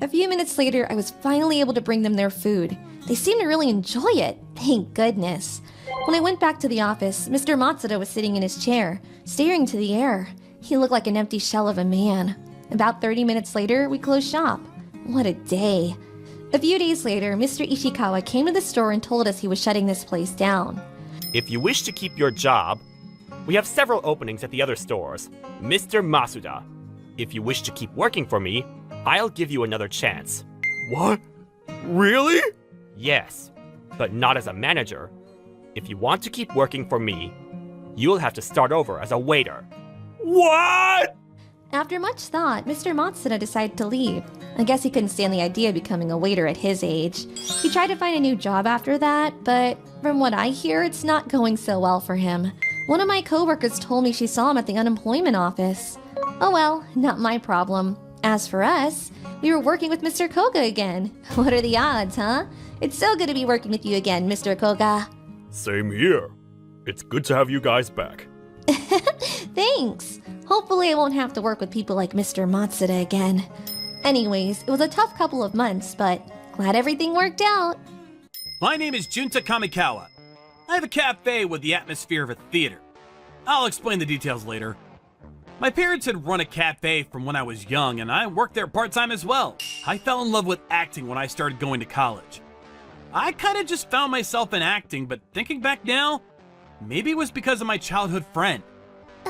A few minutes later, I was finally able to bring them their food. They seemed to really enjoy it. Thank goodness. When I went back to the office, Mr. Matsuda was sitting in his chair, staring to the air. He looked like an empty shell of a man. About 30 minutes later, we closed shop. What a day. A few days later, Mr. Ishikawa came to the store and told us he was shutting this place down. If you wish to keep your job, we have several openings at the other stores. Mr. Masuda, if you wish to keep working for me, I'll give you another chance. What? Really? Yes, but not as a manager. If you want to keep working for me, you'll have to start over as a waiter. What? After much thought, Mr. Matsuda decided to leave. I guess he couldn't stand the idea of becoming a waiter at his age. He tried to find a new job after that, but from what I hear, it's not going so well for him. One of my coworkers told me she saw him at the unemployment office. Oh well, not my problem. As for us, we were working with Mr. Koga again. What are the odds, huh? It's so good to be working with you again, Mr. Koga. Same here. It's good to have you guys back. Thanks. Hopefully I won't have to work with people like Mr. Matsuda again. Anyways, it was a tough couple of months, but glad everything worked out. My name is Junta Kamikawa. I have a cafe with the atmosphere of a theater. I'll explain the details later. My parents had run a cafe from when I was young, and I worked there part-time as well. I fell in love with acting when I started going to college. I kinda just found myself in acting, but thinking back now, maybe it was because of my childhood friend.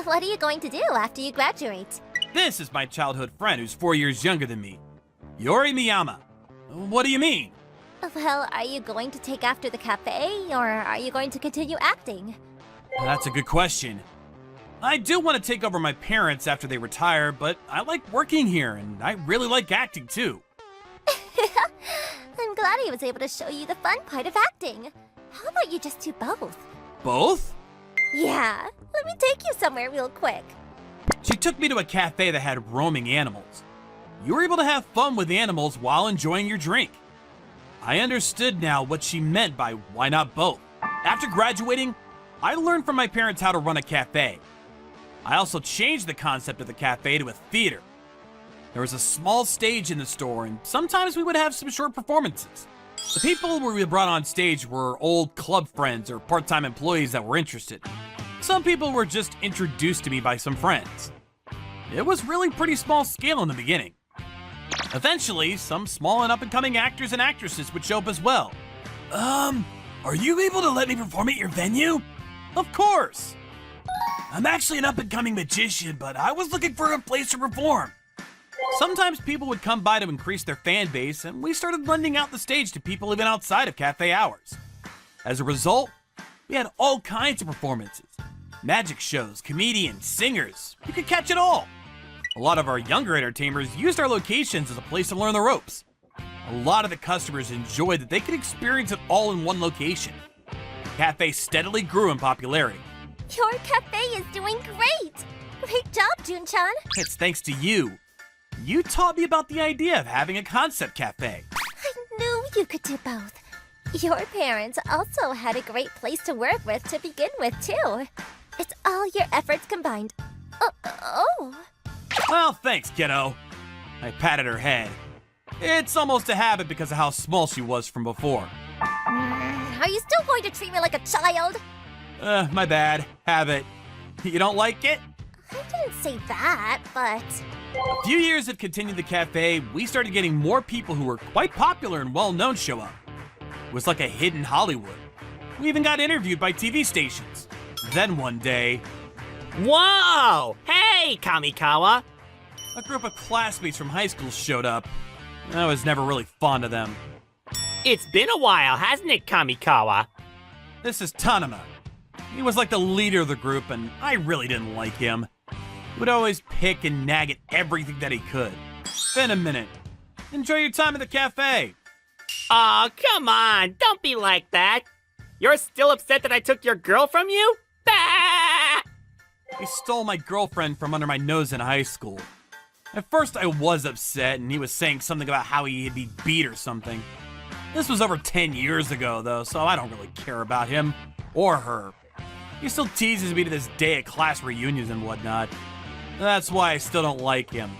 What are you going to do after you graduate? This is my childhood friend who's 4 years younger than me, Yori Miyama. What do you mean? Well, are you going to take after the cafe, or are you going to continue acting? That's a good question. I do want to take over my parents after they retire, but I like working here, and I really like acting too. I'm glad he was able to show you the fun part of acting. How about you just do both? Both? Yeah, let me take you somewhere real quick. She took me to a cafe that had roaming animals. You were able to have fun with animals while enjoying your drink. I understood now what she meant by why not both. After graduating, I learned from my parents how to run a cafe. I also changed the concept of the cafe to a theater. There was a small stage in the store, and sometimes we would have some short performances. The people we brought on stage were old club friends or part-time employees that were interested. Some people were just introduced to me by some friends. It was really pretty small scale in the beginning. Eventually, some small and up-and-coming actors and actresses would show up as well. Are you able to let me perform at your venue? Of course! I'm actually an up-and-coming magician, but I was looking for a place to perform. Sometimes people would come by to increase their fan base, and we started lending out the stage to people even outside of cafe hours. As a result, we had all kinds of performances. Magic shows, comedians, singers, you could catch it all. A lot of our younger entertainers used our locations as a place to learn the ropes. A lot of the customers enjoyed that they could experience it all in one location. The cafe steadily grew in popularity. Your cafe is doing great! Great job, Jun-chan! It's thanks to you. You taught me about the idea of having a concept cafe. I knew you could do both. Your parents also had a great place to work with to begin with, too. It's all your efforts combined. Oh. Well, thanks, kiddo. I patted her head. It's almost a habit because of how small she was from before. Are you still going to treat me like a child? My bad. Habit. You don't like it? I didn't say that, but... A few years of continuing the cafe, we started getting more people who were quite popular and well-known show up. It was like a hidden Hollywood. We even got interviewed by TV stations. Then one day, Whoa! Hey, Kamikawa! a group of classmates from high school showed up. I was never really fond of them. It's been a while, hasn't it, Kamikawa? This is Tanama. He was like the leader of the group, and I really didn't like him. He would always pick and nag at everything that he could. Been a minute. Enjoy your time at the cafe. Aw, come on, don't be like that. You're still upset that I took your girl from you? Bah! He stole my girlfriend from under my nose in high school. At first I was upset, and he was saying something about how he'd be beat or something. This was over 10 years ago, though, so I don't really care about him or her. He still teases me to this day at class reunions and whatnot. That's why I still don't like him.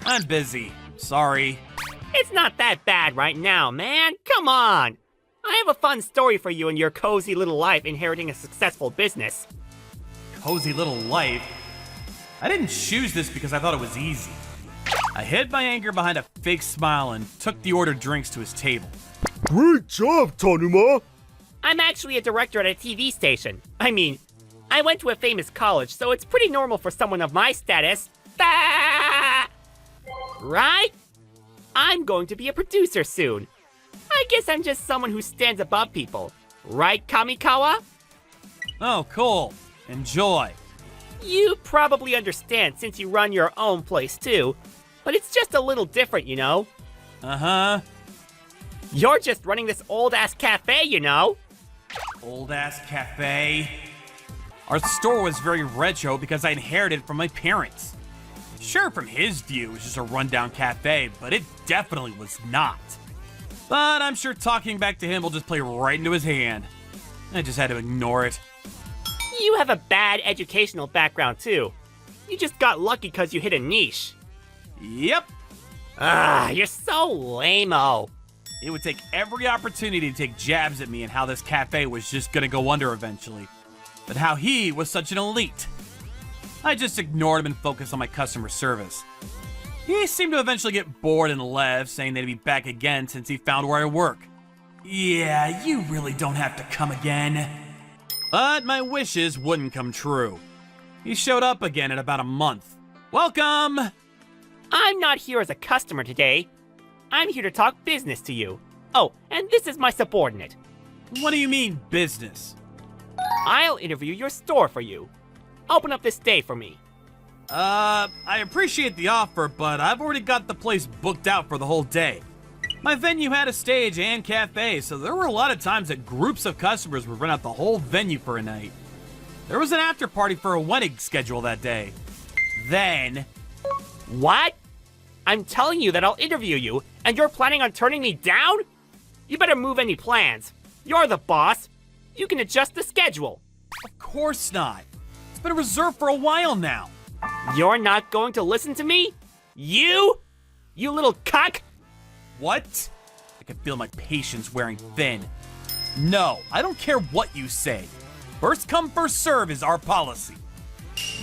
I'm busy. Sorry. It's not that bad right now, man. Come on. I have a fun story for you in your cozy little life inheriting a successful business. Cozy little life. I didn't choose this because I thought it was easy. I hid my anger behind a fake smile and took the ordered drinks to his table. Great job, Tanuma! I'm actually a director at a TV station. I mean, I went to a famous college, so it's pretty normal for someone of my status. Ah! Right? I'm going to be a producer soon. I guess I'm just someone who stands above people. Right, Kamikawa? Oh, cool. Enjoy. You probably understand since you run your own place too, but it's just a little different, you know? Uh-huh. You're just running this old-ass cafe, you know? Old-ass cafe. Our store was very retro because I inherited it from my parents. Sure, from his view, it was just a rundown cafe, but it definitely was not. But I'm sure talking back to him will just play right into his hand. I just had to ignore it. You have a bad educational background too. You just got lucky because you hit a niche. Yep. Ah, you're so lame-o. It would take every opportunity to take jabs at me and how this cafe was just gonna go under eventually. But how he was such an elite. I just ignored him and focused on my customer service. He seemed to eventually get bored and left, saying that he'd be back again since he found where I work. Yeah, you really don't have to come again. But my wishes wouldn't come true. He showed up again in about a month. Welcome! I'm not here as a customer today. I'm here to talk business to you. Oh, and this is my subordinate. What do you mean, business? I'll interview your store for you. Open up this day for me. I appreciate the offer, but I've already got the place booked out for the whole day. My venue had a stage and cafe, so there were a lot of times that groups of customers would rent out the whole venue for a night. There was an after party for a wedding scheduled that day. Then... What? I'm telling you that I'll interview you, and you're planning on turning me down? You better move any plans. You're the boss. You can adjust the schedule. Of course not. It's been reserved for a while now. You're not going to listen to me? You? You little cuck? What? I can feel my patience wearing thin. No, I don't care what you say. First come, first serve is our policy.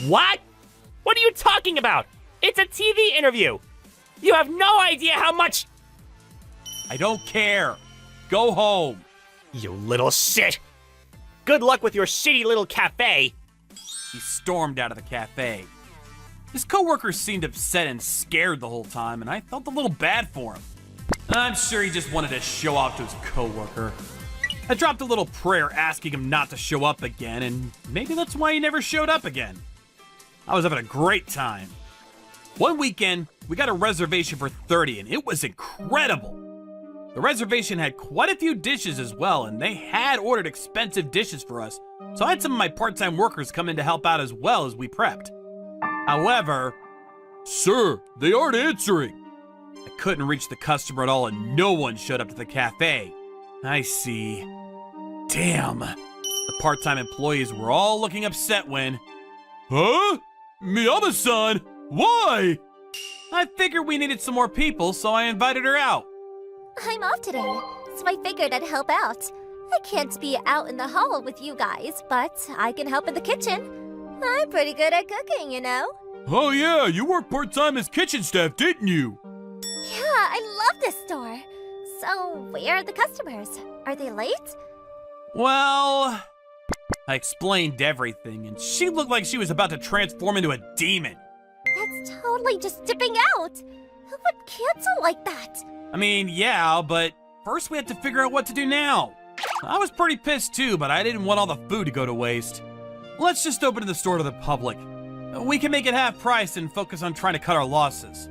What? What are you talking about? It's a TV interview. You have no idea how much... I don't care. Go home. You little shit. Good luck with your shitty little cafe. He stormed out of the cafe. His coworkers seemed upset and scared the whole time, and I felt a little bad for him. I'm sure he just wanted to show off to his coworker. I dropped a little prayer asking him not to show up again, and maybe that's why he never showed up again. I was having a great time. One weekend, we got a reservation for 30, and it was incredible. The reservation had quite a few dishes as well, and they had ordered expensive dishes for us, so I had some of my part-time workers come in to help out as well as we prepped. However, Sir, they aren't answering. I couldn't reach the customer at all and no one showed up to the cafe. I see. Damn. The part-time employees were all looking upset when... Huh? Miyama-san, why? I figured we needed some more people, so I invited her out. I'm off today, so I figured I'd help out. I can't be out in the hall with you guys, but I can help in the kitchen. I'm pretty good at cooking, you know? Oh yeah, you worked part-time as kitchen staff, didn't you? Yeah, I love this store. So, where are the customers? Are they late? Well... I explained everything, and she looked like she was about to transform into a demon. That's totally just dipping out. Who would cancel like that? I mean, yeah, but first we had to figure out what to do now. I was pretty pissed too, but I didn't want all the food to go to waste. Let's just open the store to the public. We can make it half price and focus on trying to cut our losses.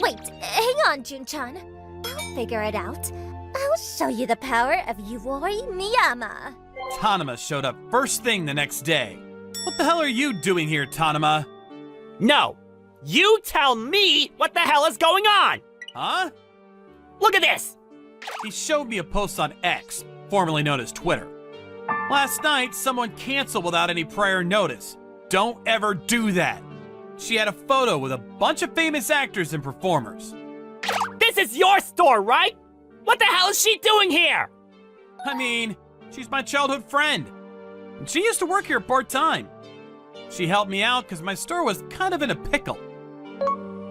Wait, hang on, Jun-chan. I'll figure it out. I'll show you the power of Yuri Miyama. Tanama showed up first thing the next day. What the hell are you doing here, Tanama? No, you tell me what the hell is going on! Huh? Look at this! He showed me a post on X, formerly known as Twitter. Last night, someone canceled without any prior notice. Don't ever do that. She had a photo with a bunch of famous actors and performers. This is your store, right? What the hell is she doing here? I mean, she's my childhood friend. And she used to work here part-time. She helped me out because my store was kind of in a pickle.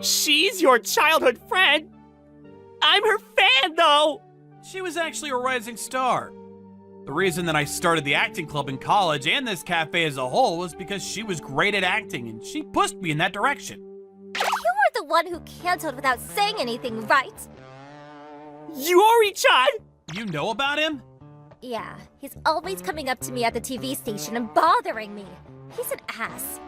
She's your childhood friend? I'm her fan, though! She was actually a rising star. The reason that I started the acting club in college and this cafe as a whole was because she was great at acting and she pushed me in that direction. You were the one who canceled without saying anything, right? Yuri-chan! You know about him? Yeah, he's always coming up to me at the TV station and bothering me. He's an ass.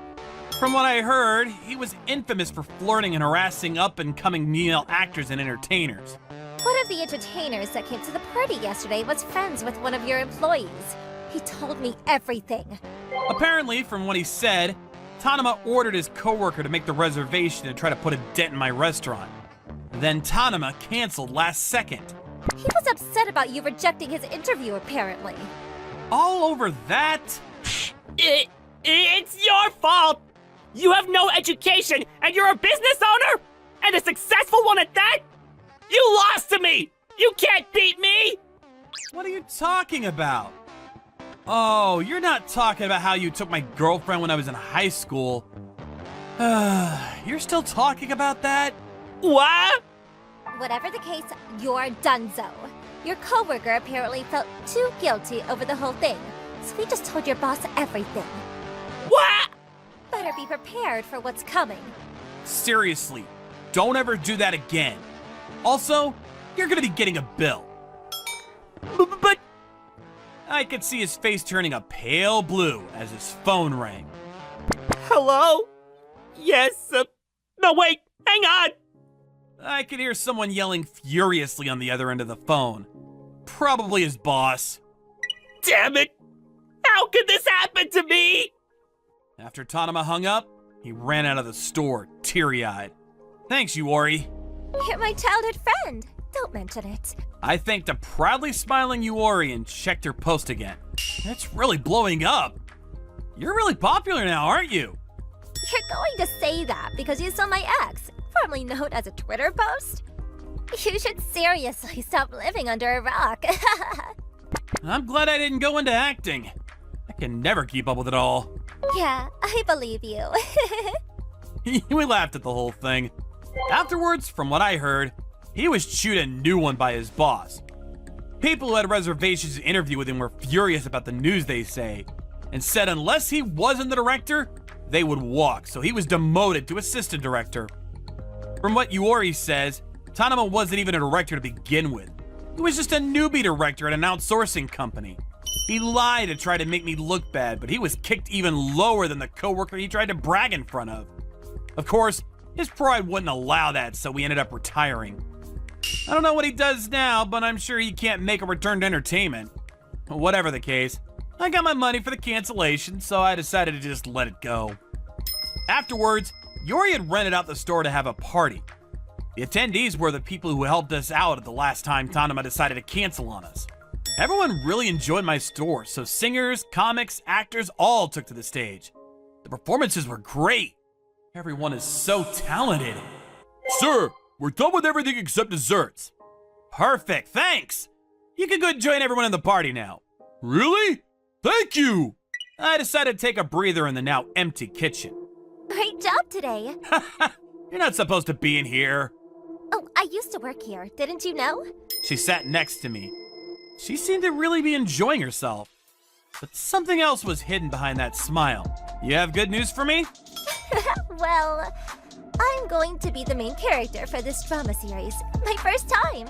From what I heard, he was infamous for flirting and harassing up-and-coming male actors and entertainers. One of the entertainers that came to the party yesterday was friends with one of your employees. He told me everything. Apparently, from what he said, Tanama ordered his coworker to make the reservation and try to put a dent in my restaurant. Then Tanama canceled last second. He was upset about you rejecting his interview, apparently. All over that? It's your fault! You have no education, and you're a business owner? And a successful one at that? You lost to me! You can't beat me! What are you talking about? Oh, you're not talking about how you took my girlfriend when I was in high school. You're still talking about that? What? Whatever the case, you're donezo. Your coworker apparently felt too guilty over the whole thing, so he just told your boss everything. What? Better be prepared for what's coming. Seriously, don't ever do that again. Also, you're gonna be getting a bill. But I could see his face turning a pale blue as his phone rang. hello? Yes, no wait, hang on! I could hear someone yelling furiously on the other end of the phone. Probably his boss. Damn it! How could this happen to me? After Tanama hung up, he ran out of the store, teary-eyed. Thanks, Yuri. You're my childhood friend. Don't mention it. I thanked a proudly smiling Yuri and checked her post again. It's really blowing up. You're really popular now, aren't you? You're going to say that because you saw my ex, formerly known as a Twitter post? You should seriously stop living under a rock. I'm glad I didn't go into acting. I can never keep up with it all. Yeah, I believe you. We laughed at the whole thing. Afterwards, from what I heard, he was chewed a new one by his boss. People who had reservations to interview with him were furious about the news they say, and said unless he wasn't the director, they would walk, so he was demoted to assistant director. From what Yuri says, Tanama wasn't even a director to begin with. He was just a newbie director at an outsourcing company. He lied to try to make me look bad, but he was kicked even lower than the coworker he tried to brag in front of. Of course, his pride wouldn't allow that, so we ended up retiring. I don't know what he does now, but I'm sure he can't make a return to entertainment. Whatever the case, I got my money for the cancellation, so I decided to just let it go. Afterwards, Yori had rented out the store to have a party. The attendees were the people who helped us out at the last time Tanama decided to cancel on us. Everyone really enjoyed my store, so singers, comics, actors all took to the stage. The performances were great. Everyone is so talented. Sir, we're done with everything except desserts. Perfect, thanks. You can go join everyone in the party now. Really? Thank you! I decided to take a breather in the now empty kitchen. Great job today. You're not supposed to be in here. Oh, I used to work here, didn't you know? She sat next to me. She seemed to really be enjoying herself. But something else was hidden behind that smile. You have good news for me? Well, I'm going to be the main character for this drama series. My first time.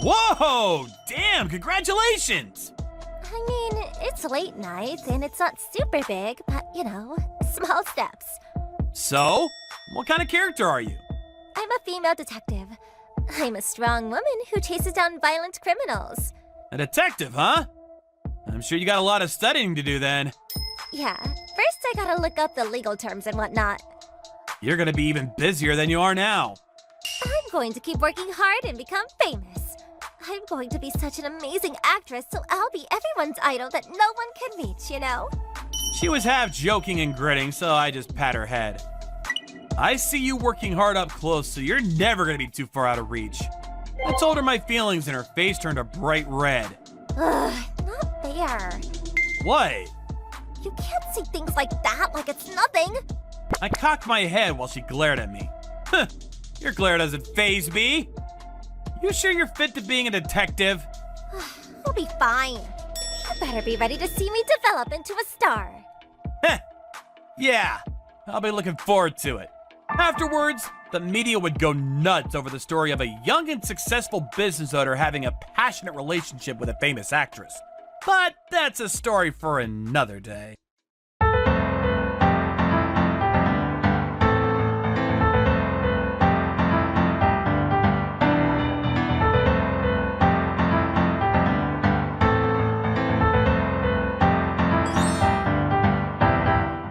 Whoa! Damn, congratulations! I mean, it's late night and it's not super big, but you know, small steps. So, what kind of character are you? I'm a female detective. I'm a strong woman who chases down violent criminals. A detective, huh? I'm sure you got a lot of studying to do then. Yeah, first I gotta look up the legal terms and whatnot. You're gonna be even busier than you are now. I'm going to keep working hard and become famous. I'm going to be such an amazing actress, so I'll be everyone's idol that no one can reach, you know? She was half joking and grinning, so I just pat her head. I see you working hard up close, so you're never gonna be too far out of reach. I told her my feelings and her face turned a bright red. Ugh, not fair. What? You can't say things like that like it's nothing. I cocked my head while she glared at me. Huh, your glare doesn't faze me. You sure you're fit to being a detective? I'll be fine. You better be ready to see me develop into a star. Heh, yeah, I'll be looking forward to it. Afterwards, the media would go nuts over the story of a young and successful business owner having a passionate relationship with a famous actress. But that's a story for another day.